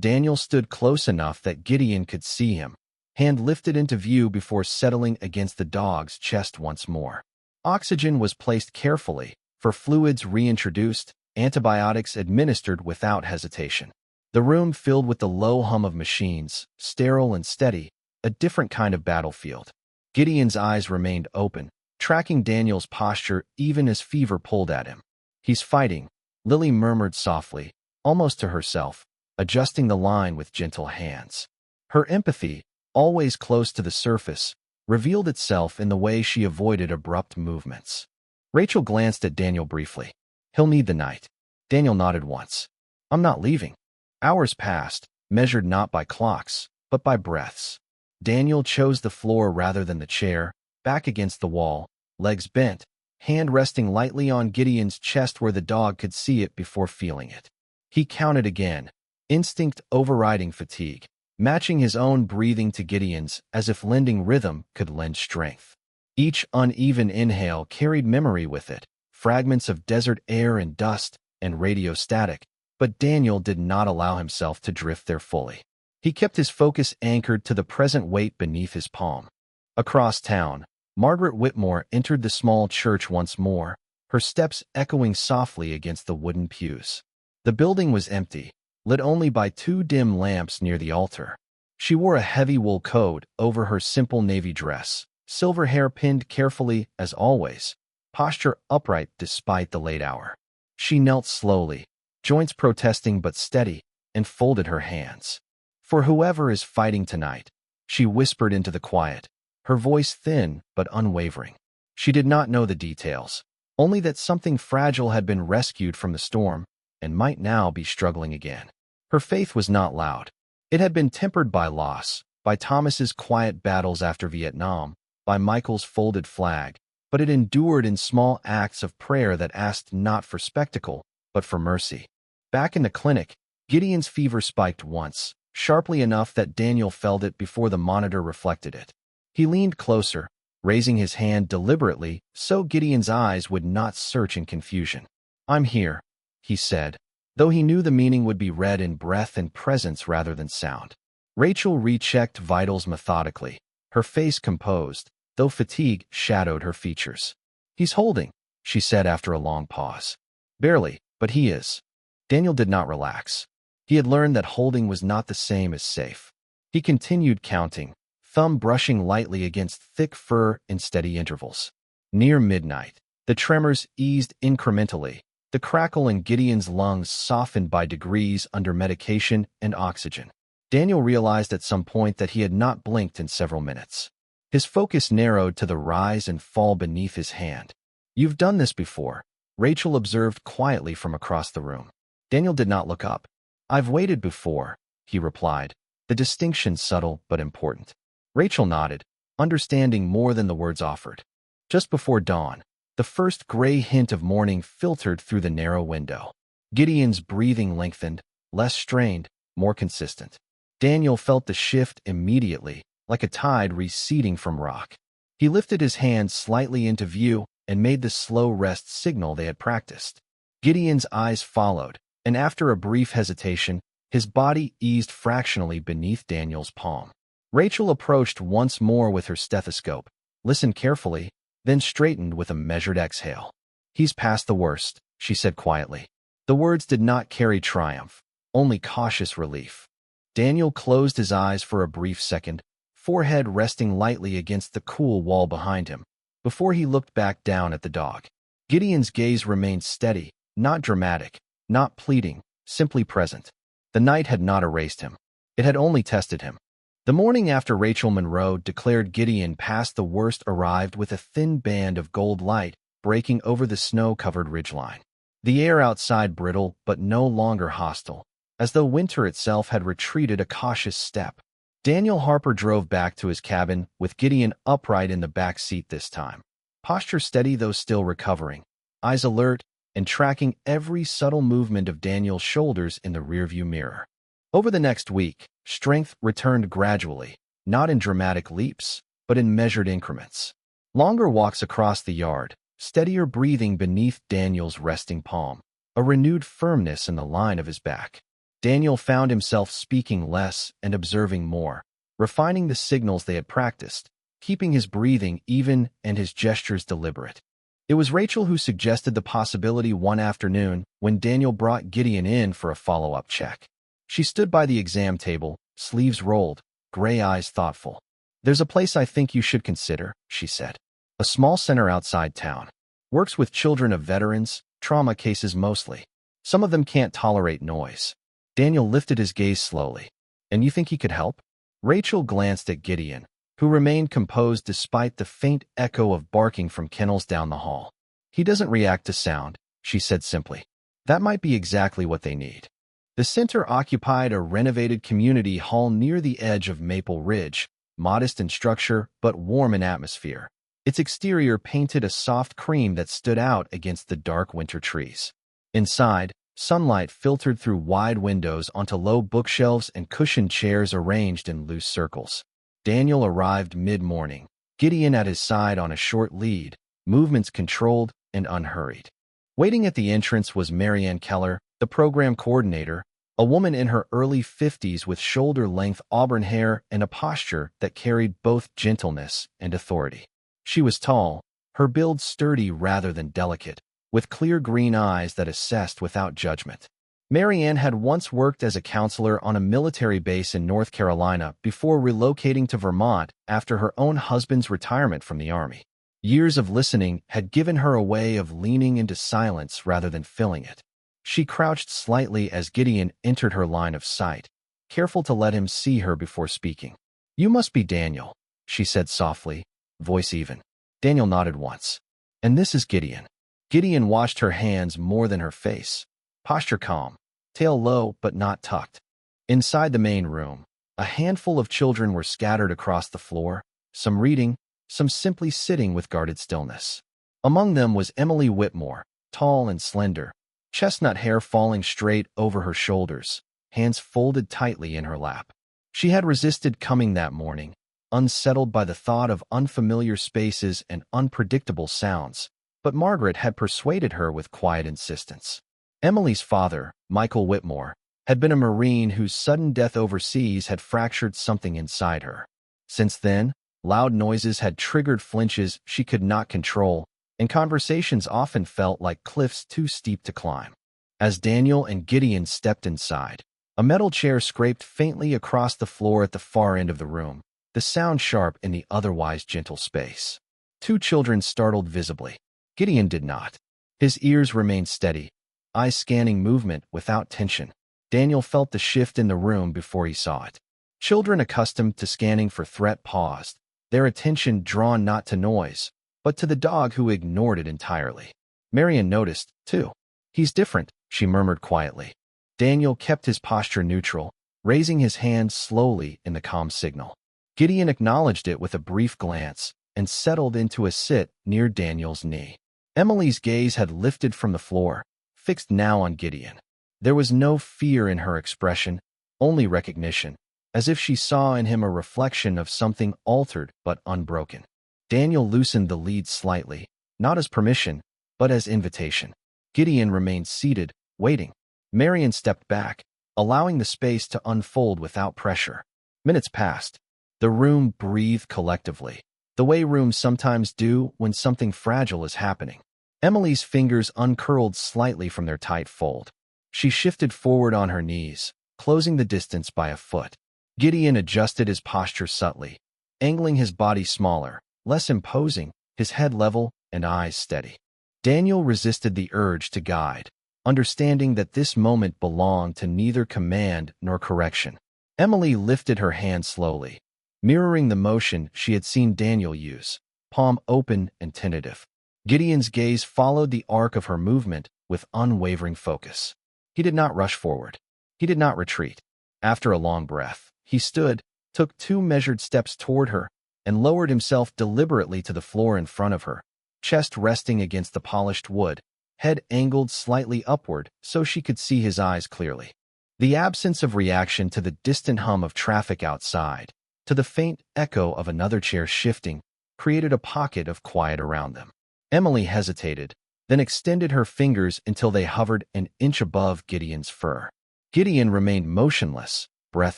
Daniel stood close enough that Gideon could see him, hand lifted into view before settling against the dog's chest once more. Oxygen was placed carefully, for fluids reintroduced, antibiotics administered without hesitation. The room filled with the low hum of machines, sterile and steady, a different kind of battlefield. Gideon's eyes remained open, tracking Daniel's posture even as fever pulled at him. "He's fighting," Lily murmured softly, almost to herself, adjusting the line with gentle hands. Her empathy, always close to the surface, revealed itself in the way she avoided abrupt movements. Rachel glanced at Daniel briefly. "He'll need the night." Daniel nodded once. "I'm not leaving." Hours passed, measured not by clocks, but by breaths. Daniel chose the floor rather than the chair, back against the wall, legs bent, hand resting lightly on Gideon's chest where the dog could see it before feeling it. He counted again, instinct overriding fatigue, matching his own breathing to Gideon's as if lending rhythm could lend strength. Each uneven inhale carried memory with it, fragments of desert air and dust and radio static, but Daniel did not allow himself to drift there fully. He kept his focus anchored to the present weight beneath his palm. Across town, Margaret Whitmore entered the small church once more, her steps echoing softly against the wooden pews. The building was empty, lit only by 2 dim lamps near the altar. She wore a heavy wool coat over her simple navy dress, silver hair pinned carefully as always, posture upright despite the late hour. She knelt slowly, joints protesting but steady, and folded her hands. "For whoever is fighting tonight," she whispered into the quiet, her voice thin but unwavering. She did not know the details, only that something fragile had been rescued from the storm and might now be struggling again. Her faith was not loud. It had been tempered by loss, by Thomas's quiet battles after Vietnam, by Michael's folded flag, but it endured in small acts of prayer that asked not for spectacle, but for mercy. Back in the clinic, Gideon's fever spiked once, sharply enough that Daniel felt it before the monitor reflected it. He leaned closer, raising his hand deliberately so Gideon's eyes would not search in confusion. "I'm here," he said, though he knew the meaning would be read in breath and presence rather than sound. Rachel rechecked vitals methodically, her face composed, though fatigue shadowed her features. "He's holding," she said after a long pause. "Barely, but he is." Daniel did not relax. He had learned that holding was not the same as safe. He continued counting, thumb brushing lightly against thick fur in steady intervals. Near midnight, the tremors eased incrementally, the crackle in Gideon's lungs softened by degrees under medication and oxygen. Daniel realized at some point that he had not blinked in several minutes. His focus narrowed to the rise and fall beneath his hand. "You've done this before," Rachel observed quietly from across the room. Daniel did not look up. "I've waited before," he replied, the distinction subtle but important. Rachel nodded, understanding more than the words offered. Just before dawn, the first gray hint of morning filtered through the narrow window. Gideon's breathing lengthened, less strained, more consistent. Daniel felt the shift immediately, like a tide receding from rock. He lifted his hand slightly into view and made the slow rest signal they had practiced. Gideon's eyes followed, and after a brief hesitation, his body eased fractionally beneath Daniel's palm. Rachel approached once more with her stethoscope, listened carefully, then straightened with a measured exhale. "He's past the worst," she said quietly. The words did not carry triumph, only cautious relief. Daniel closed his eyes for a brief second, forehead resting lightly against the cool wall behind him, before he looked back down at the dog. Gideon's gaze remained steady, not dramatic, not pleading, simply present. The night had not erased him. It had only tested him. The morning after Rachel Monroe declared Gideon past the worst arrived with a thin band of gold light breaking over the snow-covered ridgeline. The air outside brittle but no longer hostile, as though winter itself had retreated a cautious step. Daniel Harper drove back to his cabin with Gideon upright in the back seat this time. Posture steady though still recovering, eyes alert and tracking every subtle movement of Daniel's shoulders in the rearview mirror. Over the next week, strength returned gradually, not in dramatic leaps, but in measured increments. Longer walks across the yard, steadier breathing beneath Daniel's resting palm, a renewed firmness in the line of his back. Daniel found himself speaking less and observing more, refining the signals they had practiced, keeping his breathing even and his gestures deliberate. It was Rachel who suggested the possibility one afternoon when Daniel brought Gideon in for a follow-up check. She stood by the exam table, sleeves rolled, gray eyes thoughtful. "There's a place I think you should consider," she said. "A small center outside town. Works with children of veterans, trauma cases mostly. Some of them can't tolerate noise." Daniel lifted his gaze slowly. "And you think he could help?" Rachel glanced at Gideon, who remained composed despite the faint echo of barking from kennels down the hall. "He doesn't react to sound," she said simply. "That might be exactly what they need." The center occupied a renovated community hall near the edge of Maple Ridge, modest in structure but warm in atmosphere. Its exterior painted a soft cream that stood out against the dark winter trees. Inside, sunlight filtered through wide windows onto low bookshelves and cushioned chairs arranged in loose circles. Daniel arrived mid-morning, Gideon at his side on a short lead, movements controlled and unhurried. Waiting at the entrance was Marianne Keller, the program coordinator, a woman in her early 50s with shoulder-length auburn hair and a posture that carried both gentleness and authority. She was tall, her build sturdy rather than delicate, with clear green eyes that assessed without judgment. Marianne had once worked as a counselor on a military base in North Carolina before relocating to Vermont after her own husband's retirement from the Army. Years of listening had given her a way of leaning into silence rather than filling it. She crouched slightly as Gideon entered her line of sight, careful to let him see her before speaking. "You must be Daniel," she said softly, voice even. Daniel nodded once. "And this is Gideon." Gideon watched her hands more than her face. Posture calm, tail low but not tucked. Inside the main room, a handful of children were scattered across the floor, some reading, some simply sitting with guarded stillness. Among them was Emily Whitmore, tall and slender, chestnut hair falling straight over her shoulders, hands folded tightly in her lap. She had resisted coming that morning, unsettled by the thought of unfamiliar spaces and unpredictable sounds, but Margaret had persuaded her with quiet insistence. Emily's father, Michael Whitmore, had been a Marine whose sudden death overseas had fractured something inside her. Since then, loud noises had triggered flinches she could not control, and conversations often felt like cliffs too steep to climb. As Daniel and Gideon stepped inside, a metal chair scraped faintly across the floor at the far end of the room, the sound sharp in the otherwise gentle space. Two children startled visibly. Gideon did not. His ears remained steady, eyes scanning movement without tension. Daniel felt the shift in the room before he saw it. Children accustomed to scanning for threat paused, their attention drawn not to noise, but to the dog who ignored it entirely. Marian noticed, too. "He's different," she murmured quietly. Daniel kept his posture neutral, raising his hand slowly in the calm signal. Gideon acknowledged it with a brief glance and settled into a sit near Daniel's knee. Emily's gaze had lifted from the floor, fixed now on Gideon. There was no fear in her expression, only recognition, as if she saw in him a reflection of something altered but unbroken. Daniel loosened the lead slightly, not as permission, but as invitation. Gideon remained seated, waiting. Marian stepped back, allowing the space to unfold without pressure. Minutes passed. The room breathed collectively, the way rooms sometimes do when something fragile is happening. Emily's fingers uncurled slightly from their tight fold. She shifted forward on her knees, closing the distance by a foot. Gideon adjusted his posture subtly, angling his body smaller, less imposing, his head level and eyes steady. Daniel resisted the urge to guide, understanding that this moment belonged to neither command nor correction. Emily lifted her hand slowly, mirroring the motion she had seen Daniel use, palm open and tentative. Gideon's gaze followed the arc of her movement with unwavering focus. He did not rush forward. He did not retreat. After a long breath, he stood, took 2 measured steps toward her, and lowered himself deliberately to the floor in front of her, chest resting against the polished wood, head angled slightly upward so she could see his eyes clearly. The absence of reaction to the distant hum of traffic outside, to the faint echo of another chair shifting, created a pocket of quiet around them. Emily hesitated, then extended her fingers until they hovered an inch above Gideon's fur. Gideon remained motionless, breath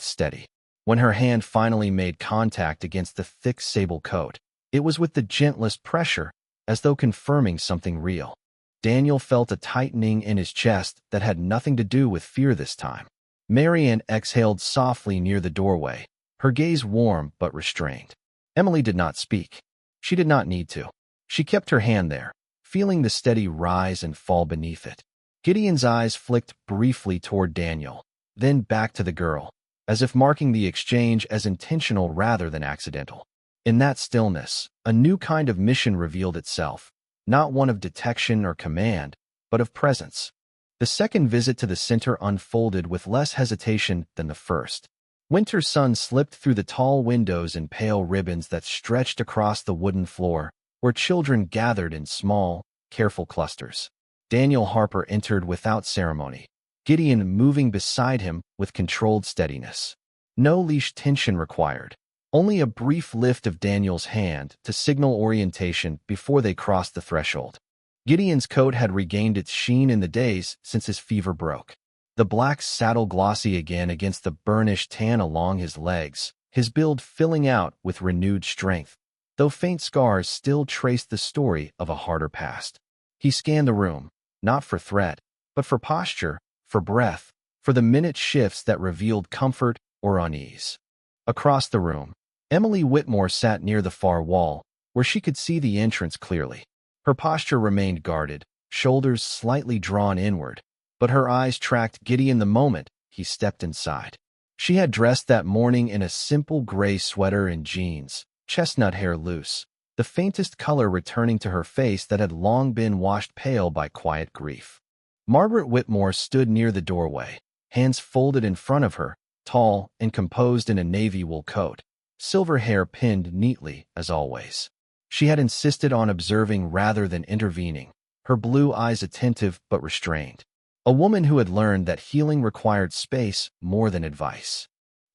steady. When her hand finally made contact against the thick sable coat, it was with the gentlest pressure, as though confirming something real. Daniel felt a tightening in his chest that had nothing to do with fear this time. Marianne exhaled softly near the doorway, her gaze warm but restrained. Emily did not speak. She did not need to. She kept her hand there, feeling the steady rise and fall beneath it. Gideon's eyes flicked briefly toward Daniel, then back to the girl, as if marking the exchange as intentional rather than accidental. In that stillness, a new kind of mission revealed itself, not one of detection or command, but of presence. The second visit to the center unfolded with less hesitation than the first. Winter sun slipped through the tall windows in pale ribbons that stretched across the wooden floor, where children gathered in small, careful clusters. Daniel Harper entered without ceremony, Gideon moving beside him with controlled steadiness. No leash tension required, only a brief lift of Daniel's hand to signal orientation before they crossed the threshold. Gideon's coat had regained its sheen in the days since his fever broke. The black saddle glossy again against the burnished tan along his legs, his build filling out with renewed strength, though faint scars still traced the story of a harder past. He scanned the room, not for threat, but for posture, for breath, for the minute shifts that revealed comfort or unease. Across the room, Emily Whitmore sat near the far wall, where she could see the entrance clearly. Her posture remained guarded, shoulders slightly drawn inward, but her eyes tracked Gideon the moment he stepped inside. She had dressed that morning in a simple gray sweater and jeans, chestnut hair loose, the faintest color returning to her face that had long been washed pale by quiet grief. Margaret Whitmore stood near the doorway, hands folded in front of her, tall and composed in a navy wool coat, silver hair pinned neatly as always. She had insisted on observing rather than intervening, her blue eyes attentive but restrained. A woman who had learned that healing required space more than advice.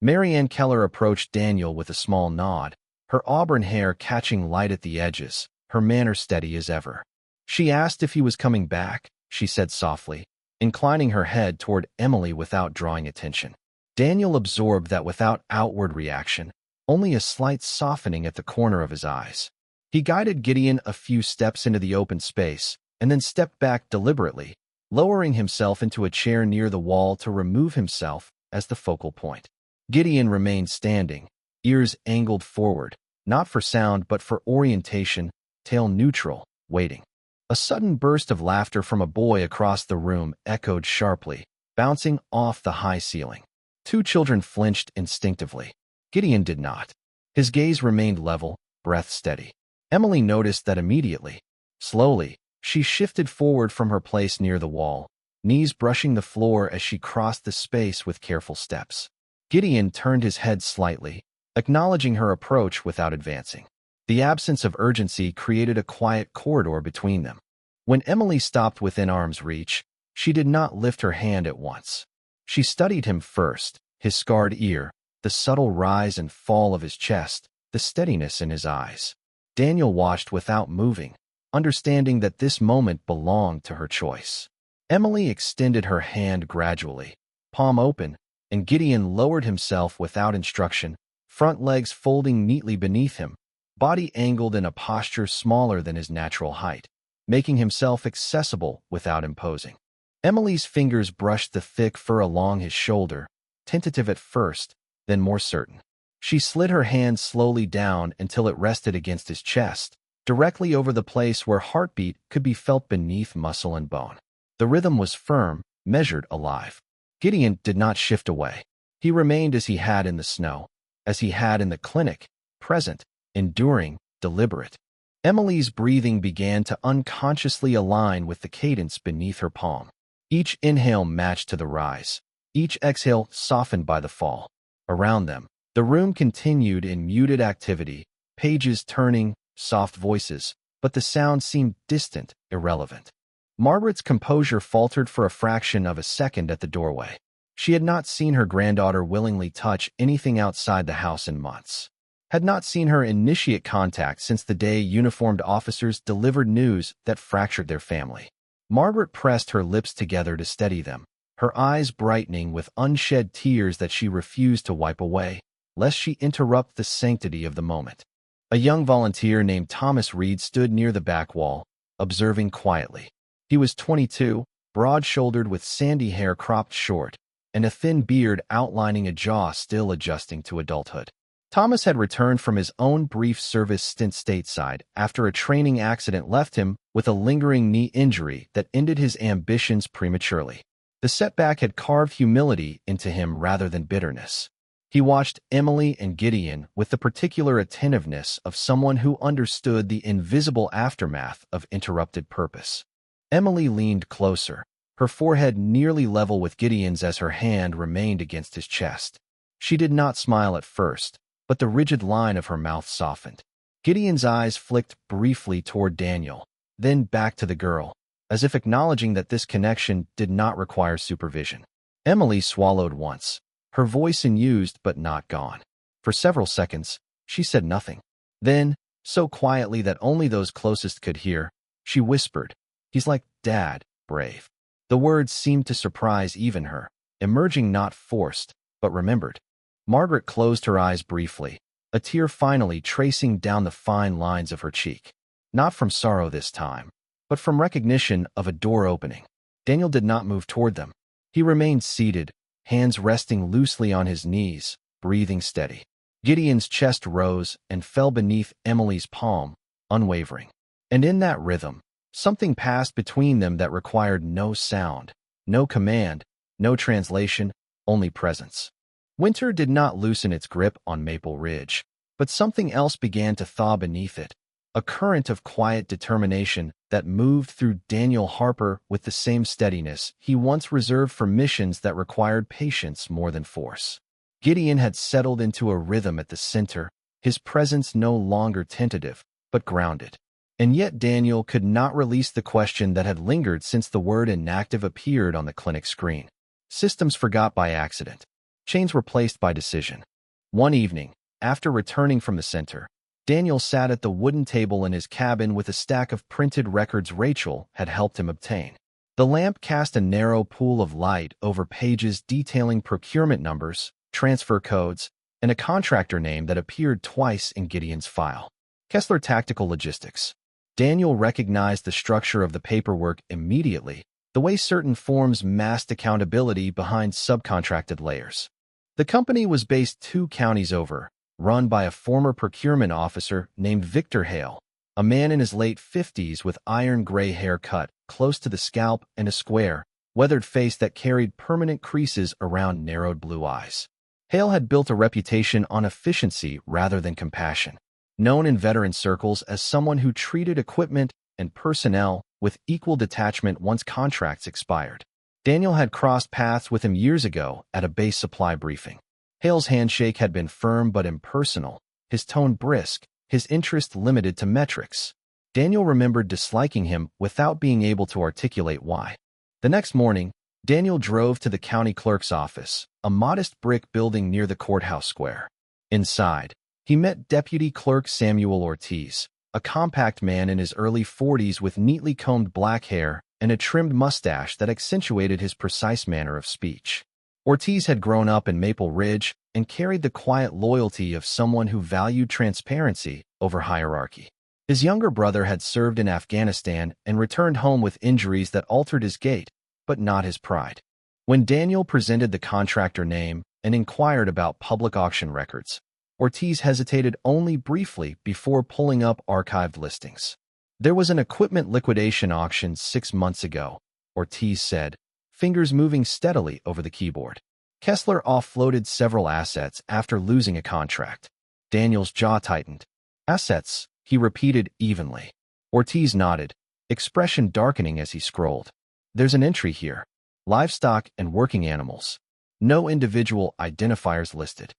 Marianne Keller approached Daniel with a small nod, her auburn hair catching light at the edges, her manner steady as ever. She asked if he was coming back, she said softly, inclining her head toward Emily without drawing attention. Daniel absorbed that without outward reaction, only a slight softening at the corner of his eyes. He guided Gideon a few steps into the open space, and then stepped back deliberately, lowering himself into a chair near the wall to remove himself as the focal point. Gideon remained standing, ears angled forward, not for sound but for orientation, tail neutral, waiting. A sudden burst of laughter from a boy across the room echoed sharply, bouncing off the high ceiling. 2 children flinched instinctively. Gideon did not. His gaze remained level, breath steady. Emily noticed that immediately. Slowly, she shifted forward from her place near the wall, knees brushing the floor as she crossed the space with careful steps. Gideon turned his head slightly, acknowledging her approach without advancing. The absence of urgency created a quiet corridor between them. When Emily stopped within arm's reach, she did not lift her hand at once. She studied him first, his scarred ear, the subtle rise and fall of his chest, the steadiness in his eyes. Daniel watched without moving, understanding that this moment belonged to her choice. Emily extended her hand gradually, palm open, and Gideon lowered himself without instruction, front legs folding neatly beneath him, body angled in a posture smaller than his natural height, making himself accessible without imposing. Emily's fingers brushed the thick fur along his shoulder, tentative at first, then more certain. She slid her hand slowly down until it rested against his chest, directly over the place where heartbeat could be felt beneath muscle and bone. The rhythm was firm, measured, alive. Gideon did not shift away. He remained as he had in the snow, as he had in the clinic, present, enduring, deliberate. Emily's breathing began to unconsciously align with the cadence beneath her palm. Each inhale matched to the rise, each exhale softened by the fall. Around them, The room continued in muted activity, pages turning, soft voices, but the sound seemed distant, irrelevant. Margaret's composure faltered for a fraction of a second at the doorway. She had not seen her granddaughter willingly touch anything outside the house in months. Had not seen her initiate contact since the day uniformed officers delivered news that fractured their family. Margaret pressed her lips together to steady them, her eyes brightening with unshed tears that she refused to wipe away, lest she interrupt the sanctity of the moment. A young volunteer named Thomas Reed stood near the back wall, observing quietly. He was 22, broad-shouldered with sandy hair cropped short, and a thin beard outlining a jaw still adjusting to adulthood. Thomas had returned from his own brief service stint stateside after a training accident left him with a lingering knee injury that ended his ambitions prematurely. The setback had carved humility into him rather than bitterness. He watched Emily and Gideon with the particular attentiveness of someone who understood the invisible aftermath of interrupted purpose. Emily leaned closer, her forehead nearly level with Gideon's as her hand remained against his chest. She did not smile at first, but the rigid line of her mouth softened. Gideon's eyes flicked briefly toward Daniel, then back to the girl, as if acknowledging that this connection did not require supervision. Emily swallowed once, her voice unused but not gone. For several seconds, she said nothing. Then, so quietly that only those closest could hear, she whispered, "He's like Dad, brave." The words seemed to surprise even her, emerging not forced, but remembered. Margaret closed her eyes briefly, a tear finally tracing down the fine lines of her cheek. Not from sorrow this time, but from recognition of a door opening. Daniel did not move toward them. He remained seated, hands resting loosely on his knees, breathing steady. Gideon's chest rose and fell beneath Emily's palm, unwavering. And in that rhythm, something passed between them that required no sound, no command, no translation, only presence. Winter did not loosen its grip on Maple Ridge, but something else began to thaw beneath it, a current of quiet determination that moved through Daniel Harper with the same steadiness he once reserved for missions that required patience more than force. Gideon had settled into a rhythm at the center, his presence no longer tentative, but grounded. And yet Daniel could not release the question that had lingered since the word inactive appeared on the clinic screen. Systems forgot by accident. Chains replaced by decision. One evening, after returning from the center, Daniel sat at the wooden table in his cabin with a stack of printed records Rachel had helped him obtain. The lamp cast a narrow pool of light over pages detailing procurement numbers, transfer codes, and a contractor name that appeared twice in Gideon's file. Kessler Tactical Logistics. Daniel recognized the structure of the paperwork immediately, the way certain forms masked accountability behind subcontracted layers. The company was based 2 counties over, run by a former procurement officer named Victor Hale, a man in his late 50s with iron-gray hair cut close to the scalp and a square, weathered face that carried permanent creases around narrowed blue eyes. Hale had built a reputation on efficiency rather than compassion, known in veteran circles as someone who treated equipment and personnel with equal detachment once contracts expired. Daniel had crossed paths with him years ago at a base supply briefing. Hale's handshake had been firm but impersonal, his tone brisk, his interest limited to metrics. Daniel remembered disliking him without being able to articulate why. The next morning, Daniel drove to the county clerk's office, a modest brick building near the courthouse square. Inside, he met Deputy Clerk Samuel Ortiz, a compact man in his early 40s with neatly combed black hair and a trimmed mustache that accentuated his precise manner of speech. Ortiz had grown up in Maple Ridge and carried the quiet loyalty of someone who valued transparency over hierarchy. His younger brother had served in Afghanistan and returned home with injuries that altered his gait, but not his pride. When Daniel presented the contractor name and inquired about public auction records, Ortiz hesitated only briefly before pulling up archived listings. "There was an equipment liquidation auction 6 months ago," Ortiz said, fingers moving steadily over the keyboard. Kessler offloaded several assets after losing a contract. Daniel's jaw tightened. "Assets," he repeated evenly. Ortiz nodded, expression darkening as he scrolled. "There's an entry here. Livestock and working animals. No individual identifiers listed."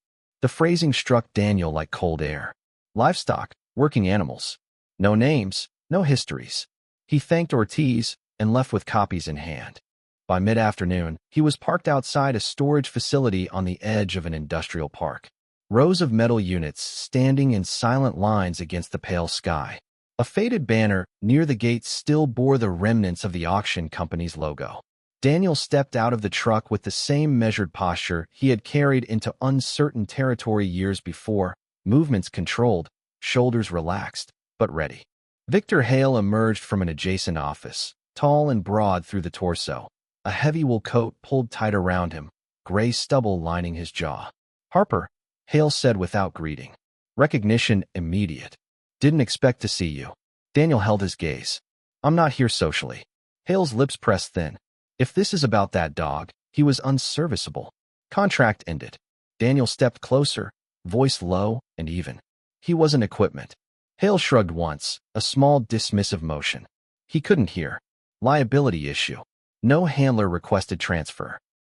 The phrasing struck Daniel like cold air. Livestock, working animals. No names, no histories. He thanked Ortiz and left with copies in hand. By mid-afternoon, he was parked outside a storage facility on the edge of an industrial park. Rows of metal units standing in silent lines against the pale sky. A faded banner near the gate still bore the remnants of the auction company's logo. Daniel stepped out of the truck with the same measured posture he had carried into uncertain territory years before, movements controlled, shoulders relaxed, but ready. Victor Hale emerged from an adjacent office, tall and broad through the torso, a heavy wool coat pulled tight around him, gray stubble lining his jaw. "Harper," Hale said without greeting. Recognition immediate. "Didn't expect to see you." Daniel held his gaze. "I'm not here socially." Hale's lips pressed thin. If this is about that dog, he was unserviceable. Contract ended. Daniel stepped closer, voice low and even. "He wasn't equipment." Hale shrugged once, a small dismissive motion. He couldn't hear. Liability issue. No handler requested transfer.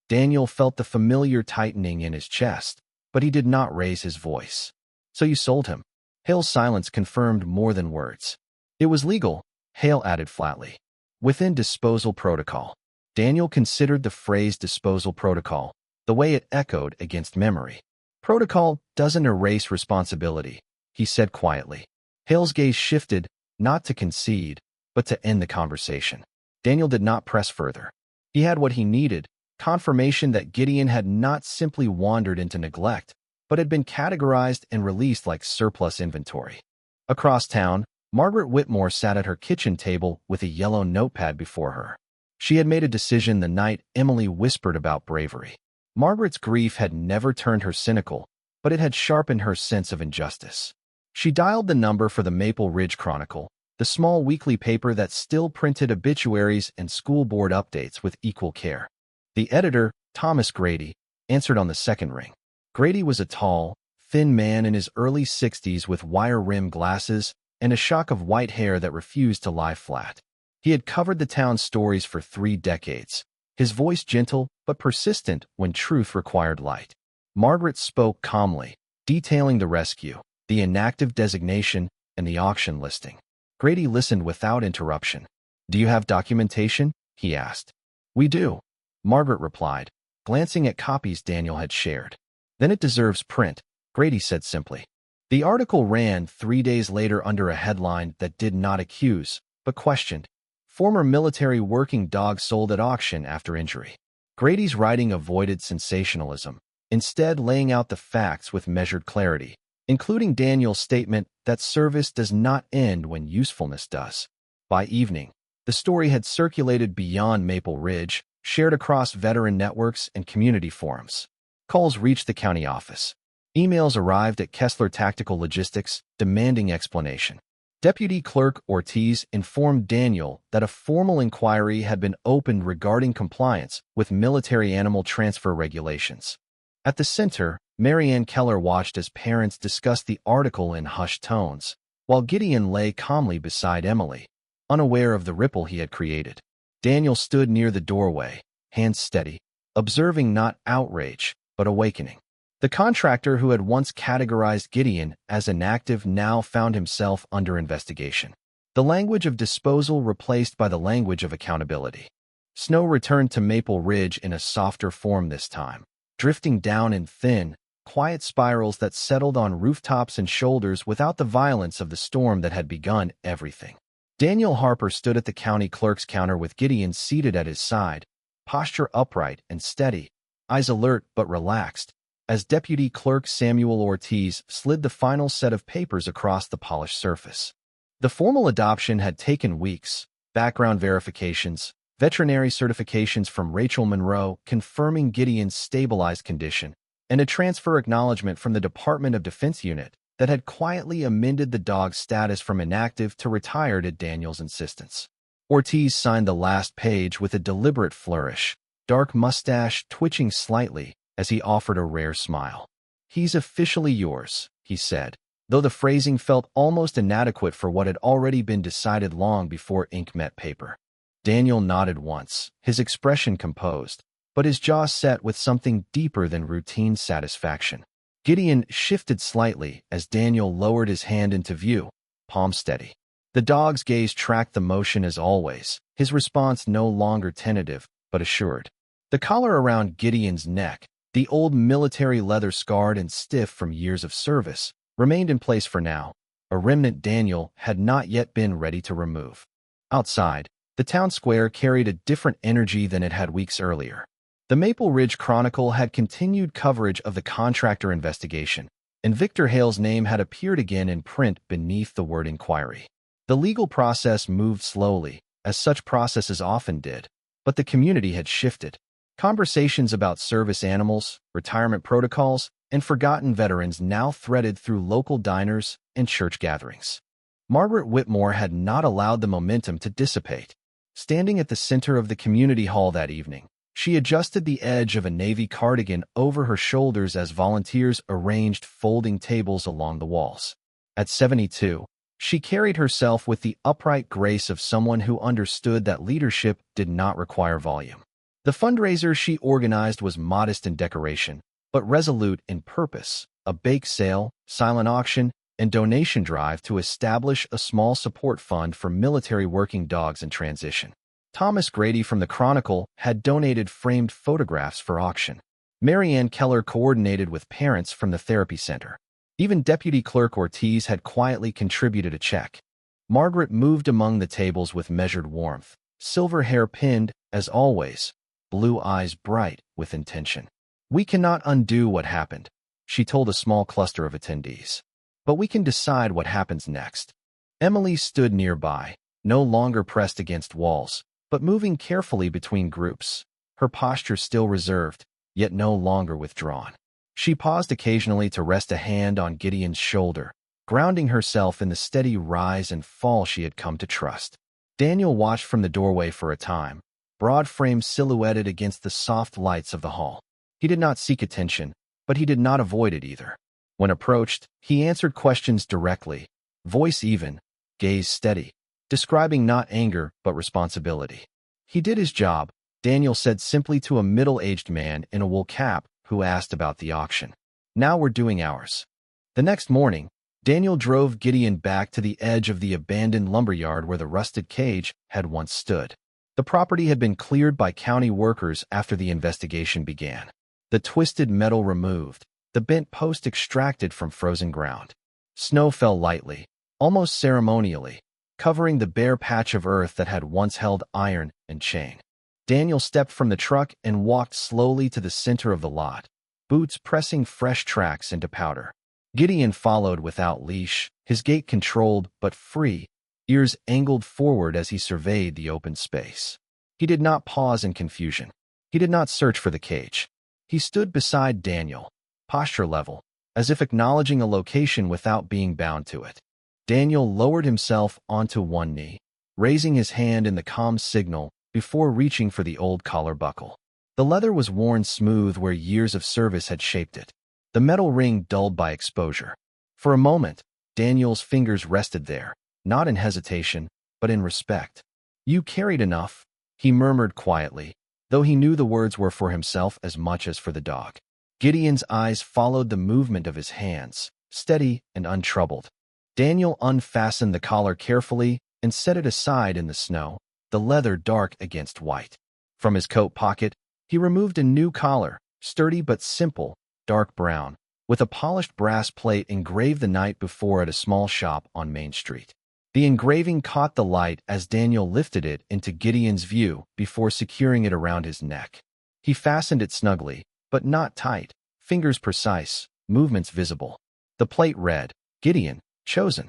Daniel felt the familiar tightening in his chest, but he did not raise his voice. "So you sold him?" Hale's silence confirmed more than words. "It was legal," Hale added flatly. "Within disposal protocol." Daniel considered the phrase disposal protocol, the way it echoed against memory. "Protocol doesn't erase responsibility," he said quietly. Hale's gaze shifted, not to concede, but to end the conversation. Daniel did not press further. He had what he needed, confirmation that Gideon had not simply wandered into neglect, but had been categorized and released like surplus inventory. Across town, Margaret Whitmore sat at her kitchen table with a yellow notepad before her. She had made a decision the night Emily whispered about bravery. Margaret's grief had never turned her cynical, but it had sharpened her sense of injustice. She dialed the number for the Maple Ridge Chronicle, the small weekly paper that still printed obituaries and school board updates with equal care. The editor, Thomas Grady, answered on the second ring. Grady was a tall, thin man in his early 60s with wire-rimmed glasses and a shock of white hair that refused to lie flat. He had covered the town's stories for 3 decades, his voice gentle but persistent when truth required light. Margaret spoke calmly, detailing the rescue, the inactive designation, and the auction listing. Grady listened without interruption. "Do you have documentation?" he asked. "We do," Margaret replied, glancing at copies Daniel had shared. "Then it deserves print," Grady said simply. The article ran 3 days later under a headline that did not accuse, but questioned. Former military working dog sold at auction after injury. Grady's writing avoided sensationalism, instead laying out the facts with measured clarity, including Daniel's statement that service does not end when usefulness does. By evening, the story had circulated beyond Maple Ridge, shared across veteran networks and community forums. Calls reached the county office. Emails arrived at Kessler Tactical Logistics, demanding explanation. Deputy Clerk Ortiz informed Daniel that a formal inquiry had been opened regarding compliance with military animal transfer regulations. At the center, Marianne Keller watched as parents discussed the article in hushed tones, while Gideon lay calmly beside Emily, unaware of the ripple he had created. Daniel stood near the doorway, hands steady, observing not outrage, but awakening. The contractor who had once categorized Gideon as inactive now found himself under investigation. The language of disposal replaced by the language of accountability. Snow returned to Maple Ridge in a softer form this time, drifting down in thin, quiet spirals that settled on rooftops and shoulders without the violence of the storm that had begun everything. Daniel Harper stood at the county clerk's counter with Gideon seated at his side, posture upright and steady, eyes alert but relaxed, as Deputy Clerk Samuel Ortiz slid the final set of papers across the polished surface. The formal adoption had taken weeks, background verifications, veterinary certifications from Rachel Monroe confirming Gideon's stabilized condition, and a transfer acknowledgement from the Department of Defense unit that had quietly amended the dog's status from inactive to retired at Daniel's insistence. Ortiz signed the last page with a deliberate flourish, dark mustache twitching slightly as he offered a rare smile. "He's officially yours," he said, though the phrasing felt almost inadequate for what had already been decided long before ink met paper. Daniel nodded once, his expression composed, but his jaw set with something deeper than routine satisfaction. Gideon shifted slightly as Daniel lowered his hand into view, palm steady. The dog's gaze tracked the motion as always, his response no longer tentative, but assured. The collar around Gideon's neck, the old military leather scarred and stiff from years of service, remained in place for now, a remnant Daniel had not yet been ready to remove. Outside, the town square carried a different energy than it had weeks earlier. The Maple Ridge Chronicle had continued coverage of the contractor investigation, and Victor Hale's name had appeared again in print beneath the word inquiry. The legal process moved slowly, as such processes often did, but the community had shifted. Conversations about service animals, retirement protocols, and forgotten veterans now threaded through local diners and church gatherings. Margaret Whitmore had not allowed the momentum to dissipate. Standing at the center of the community hall that evening, she adjusted the edge of a navy cardigan over her shoulders as volunteers arranged folding tables along the walls. At 72, she carried herself with the upright grace of someone who understood that leadership did not require volume. The fundraiser she organized was modest in decoration, but resolute in purpose: a bake sale, silent auction, and donation drive to establish a small support fund for military working dogs in transition. Thomas Grady from the Chronicle had donated framed photographs for auction. Mary Ann Keller coordinated with parents from the therapy center. Even Deputy Clerk Ortiz had quietly contributed a check. Margaret moved among the tables with measured warmth, silver hair pinned, as always, blue eyes bright with intention. "We cannot undo what happened," she told a small cluster of attendees. "But we can decide what happens next." Emily stood nearby, no longer pressed against walls, but moving carefully between groups, her posture still reserved, yet no longer withdrawn. She paused occasionally to rest a hand on Gideon's shoulder, grounding herself in the steady rise and fall she had come to trust. Daniel watched from the doorway for a time, broad frame silhouetted against the soft lights of the hall. He did not seek attention, but he did not avoid it either. When approached, he answered questions directly, voice even, gaze steady, describing not anger but responsibility. He did his job, Daniel said simply to a middle-aged man in a wool cap who asked about the auction. "Now we're doing ours." The next morning, Daniel drove Gideon back to the edge of the abandoned lumberyard where the rusted cage had once stood. The property had been cleared by county workers after the investigation began. The twisted metal removed, the bent post extracted from frozen ground. Snow fell lightly, almost ceremonially, covering the bare patch of earth that had once held iron and chain. Daniel stepped from the truck and walked slowly to the center of the lot, boots pressing fresh tracks into powder. Gideon followed without leash, his gait controlled but free, ears angled forward as he surveyed the open space. He did not pause in confusion. He did not search for the cage. He stood beside Daniel, posture level, as if acknowledging a location without being bound to it. Daniel lowered himself onto one knee, raising his hand in the calm signal before reaching for the old collar buckle. The leather was worn smooth where years of service had shaped it, the metal ring dulled by exposure. For a moment, Daniel's fingers rested there, not in hesitation, but in respect. "You carried enough," he murmured quietly, though he knew the words were for himself as much as for the dog. Gideon's eyes followed the movement of his hands, steady and untroubled. Daniel unfastened the collar carefully and set it aside in the snow, the leather dark against white. From his coat pocket, he removed a new collar, sturdy but simple, dark brown, with a polished brass plate engraved the night before at a small shop on Main Street. The engraving caught the light as Daniel lifted it into Gideon's view before securing it around his neck. He fastened it snugly, but not tight, fingers precise, movements visible. The plate read, "Gideon, chosen."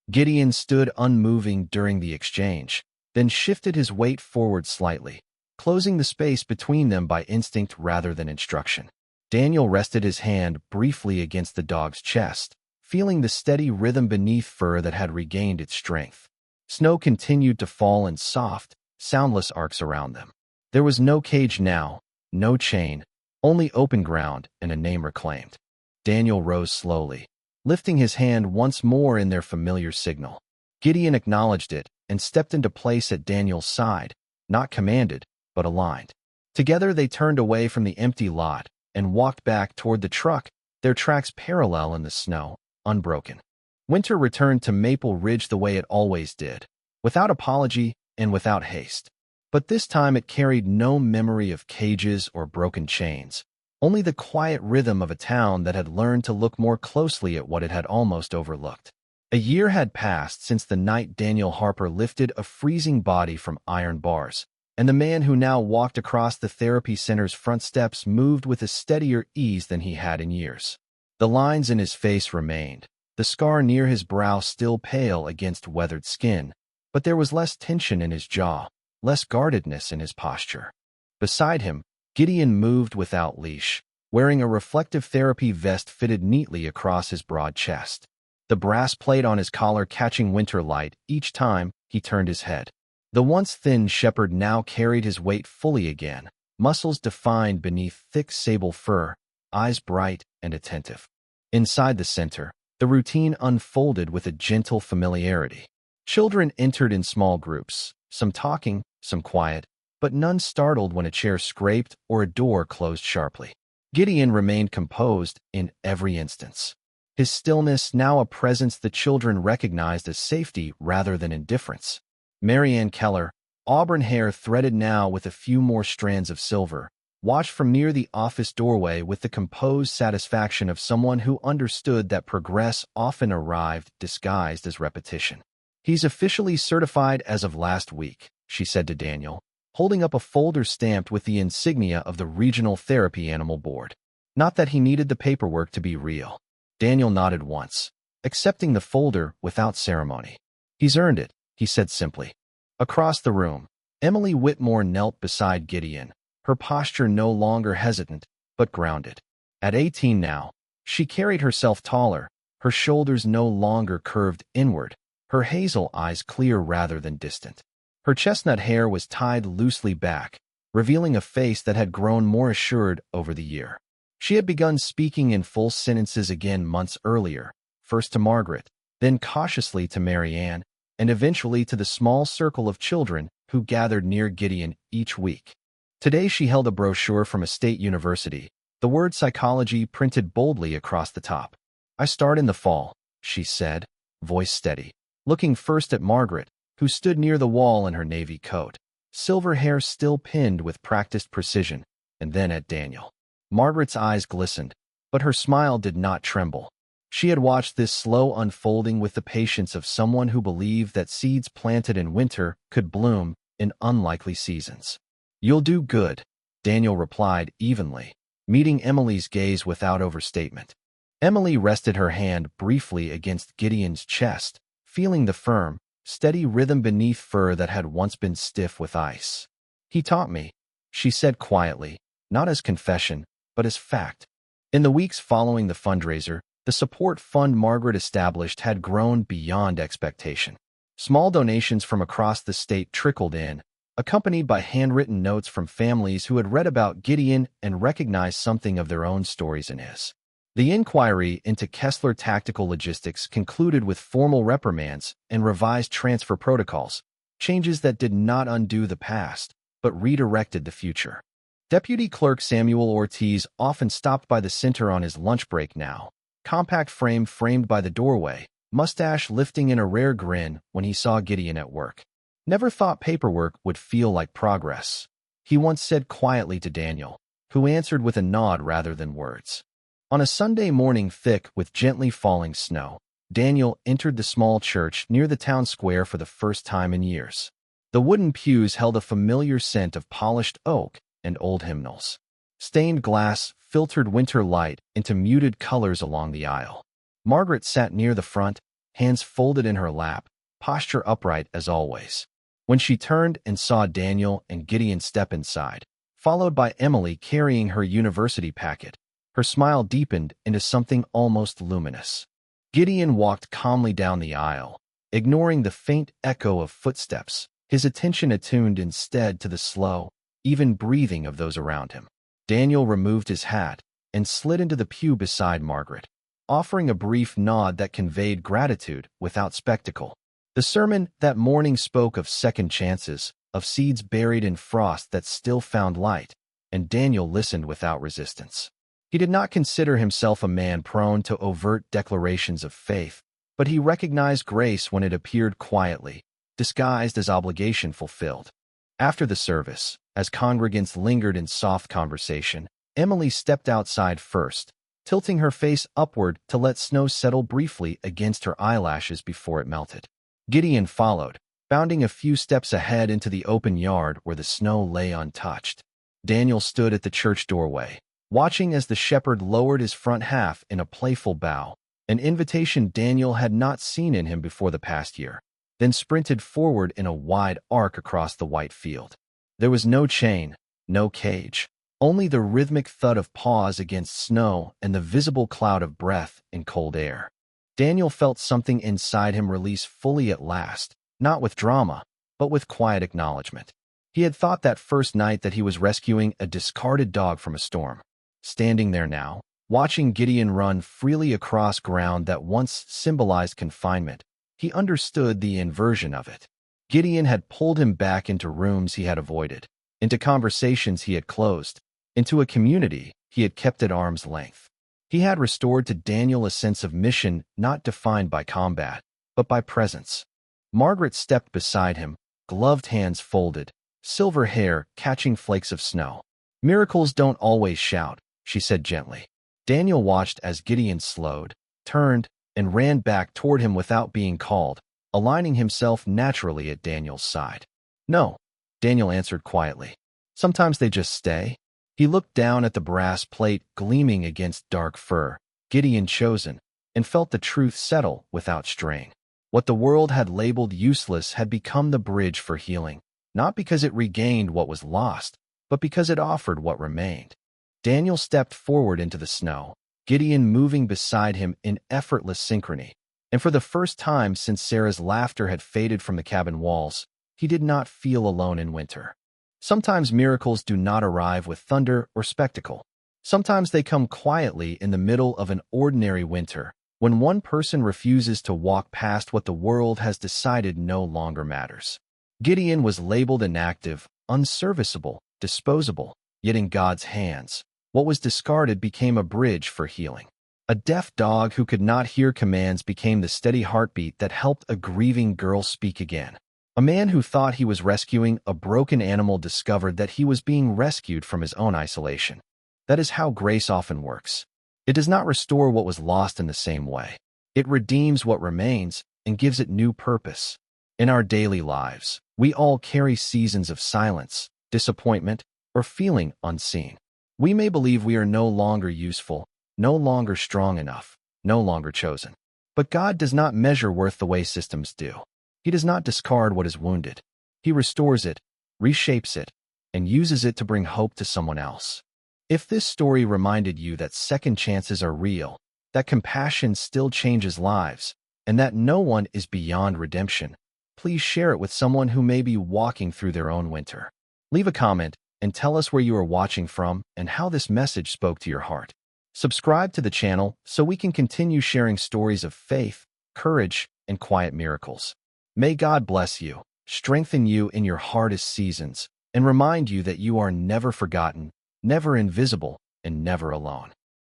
Gideon stood unmoving during the exchange, then shifted his weight forward slightly, closing the space between them by instinct rather than instruction. Daniel rested his hand briefly against the dog's chest, feeling the steady rhythm beneath fur that had regained its strength. Snow continued to fall in soft, soundless arcs around them. There was no cage now, no chain, only open ground and a name reclaimed. Daniel rose slowly, lifting his hand once more in their familiar signal. Gideon acknowledged it and stepped into place at Daniel's side, not commanded, but aligned. Together they turned away from the empty lot and walked back toward the truck their tracks parallel in the snow, unbroken. Winter returned to Maple Ridge the way it always did, without apology and without haste. But this time it carried no memory of cages or broken chains, only the quiet rhythm of a town that had learned to look more closely at what it had almost overlooked. A year had passed since the night Daniel Harper lifted a freezing body from iron bars, and the man who now walked across the therapy center's front steps moved with a steadier ease than he had in years. The lines in his face remained, the scar near his brow still pale against weathered skin, but there was less tension in his jaw, less guardedness in his posture. Beside him, Gideon moved without leash, wearing a reflective therapy vest fitted neatly across his broad chest, the brass plate on his collar catching winter light each time he turned his head. The once thin shepherd now carried his weight fully again, muscles defined beneath thick sable fur, eyes bright and attentive. Inside the center, the routine unfolded with a gentle familiarity. Children entered in small groups, some talking, some quiet, but none startled when a chair scraped or a door closed sharply. Gideon remained composed in every instance, his stillness now a presence the children recognized as safety rather than indifference. Marianne Keller, auburn hair threaded now with a few more strands of silver, watched from near the office doorway with the composed satisfaction of someone who understood that progress often arrived disguised as repetition. "He's officially certified as of last week," she said to Daniel, holding up a folder stamped with the insignia of the Regional Therapy Animal Board. Not that he needed the paperwork to be real. Daniel nodded once, accepting the folder without ceremony. "He's earned it," he said simply. Across the room, Emily Whitmore knelt beside Gideon, her posture no longer hesitant, but grounded. At 18 now, she carried herself taller, her shoulders no longer curved inward, her hazel eyes clear rather than distant. Her chestnut hair was tied loosely back, revealing a face that had grown more assured over the year. She had begun speaking in full sentences again months earlier, first to Margaret, then cautiously to Marianne, and eventually to the small circle of children who gathered near Gideon each week. Today she held a brochure from a state university, the word psychology printed boldly across the top. "I start in the fall," she said, voice steady, looking first at Margaret, who stood near the wall in her navy coat, silver hair still pinned with practiced precision, and then at Daniel. Margaret's eyes glistened, but her smile did not tremble. She had watched this slow unfolding with the patience of someone who believed that seeds planted in winter could bloom in unlikely seasons. "You'll do good," Daniel replied evenly, meeting Emily's gaze without overstatement. Emily rested her hand briefly against Gideon's chest, feeling the firm, steady rhythm beneath fur that had once been stiff with ice. "He taught me," she said quietly, not as confession, but as fact. In the weeks following the fundraiser, the support fund Margaret established had grown beyond expectation. Small donations from across the state trickled in, accompanied by handwritten notes from families who had read about Gideon and recognized something of their own stories in his. The inquiry into Kessler Tactical Logistics concluded with formal reprimands and revised transfer protocols, changes that did not undo the past, but redirected the future. Deputy Clerk Samuel Ortiz often stopped by the center on his lunch break now, compact frame framed by the doorway, mustache lifting in a rare grin when he saw Gideon at work. "Never thought paperwork would feel like progress," he once said quietly to Daniel, who answered with a nod rather than words. On a Sunday morning thick with gently falling snow, Daniel entered the small church near the town square for the first time in years. The wooden pews held a familiar scent of polished oak and old hymnals. Stained glass filtered winter light into muted colors along the aisle. Margaret sat near the front, hands folded in her lap, posture upright as always. When she turned and saw Daniel and Gideon step inside, followed by Emily carrying her university packet, her smile deepened into something almost luminous. Gideon walked calmly down the aisle, ignoring the faint echo of footsteps, his attention attuned instead to the slow, even breathing of those around him. Daniel removed his hat and slid into the pew beside Margaret, offering a brief nod that conveyed gratitude without spectacle. The sermon that morning spoke of second chances, of seeds buried in frost that still found light, and Daniel listened without resistance. He did not consider himself a man prone to overt declarations of faith, but he recognized grace when it appeared quietly, disguised as obligation fulfilled. After the service, as congregants lingered in soft conversation, Emily stepped outside first, tilting her face upward to let snow settle briefly against her eyelashes before it melted. Gideon followed, bounding a few steps ahead into the open yard where the snow lay untouched. Daniel stood at the church doorway, watching as the shepherd lowered his front half in a playful bow, an invitation Daniel had not seen in him before the past year, then sprinted forward in a wide arc across the white field. There was no chain, no cage, only the rhythmic thud of paws against snow and the visible cloud of breath in cold air. Daniel felt something inside him release fully at last, not with drama, but with quiet acknowledgement. He had thought that first night that he was rescuing a discarded dog from a storm. Standing there now, watching Gideon run freely across ground that once symbolized confinement, he understood the inversion of it. Gideon had pulled him back into rooms he had avoided, into conversations he had closed, into a community he had kept at arm's length. He had restored to Daniel a sense of mission not defined by combat, but by presence. Margaret stepped beside him, gloved hands folded, silver hair catching flakes of snow. "Miracles don't always shout," she said gently. Daniel watched as Gideon slowed, turned, and ran back toward him without being called, aligning himself naturally at Daniel's side. "No," Daniel answered quietly. "Sometimes they just stay." He looked down at the brass plate gleaming against dark fur, Gideon chosen, and felt the truth settle without straying. What the world had labeled useless had become the bridge for healing, not because it regained what was lost, but because it offered what remained. Daniel stepped forward into the snow, Gideon moving beside him in effortless synchrony, and for the first time since Sarah's laughter had faded from the cabin walls, he did not feel alone in winter. Sometimes miracles do not arrive with thunder or spectacle. Sometimes they come quietly in the middle of an ordinary winter, when one person refuses to walk past what the world has decided no longer matters. Gideon was labeled inactive, unserviceable, disposable, yet in God's hands, what was discarded became a bridge for healing. A deaf dog who could not hear commands became the steady heartbeat that helped a grieving girl speak again. A man who thought he was rescuing a broken animal discovered that he was being rescued from his own isolation. That is how grace often works. It does not restore what was lost in the same way. It redeems what remains and gives it new purpose. In our daily lives, we all carry seasons of silence, disappointment, or feeling unseen. We may believe we are no longer useful, no longer strong enough, no longer chosen. But God does not measure worth the way systems do. He does not discard what is wounded. He restores it, reshapes it, and uses it to bring hope to someone else. If this story reminded you that second chances are real, that compassion still changes lives, and that no one is beyond redemption, please share it with someone who may be walking through their own winter. Leave a comment and tell us where you are watching from and how this message spoke to your heart. Subscribe to the channel so we can continue sharing stories of faith, courage, and quiet miracles. May God bless you, strengthen you in your hardest seasons, and remind you that you are never forgotten, never invisible, and never alone.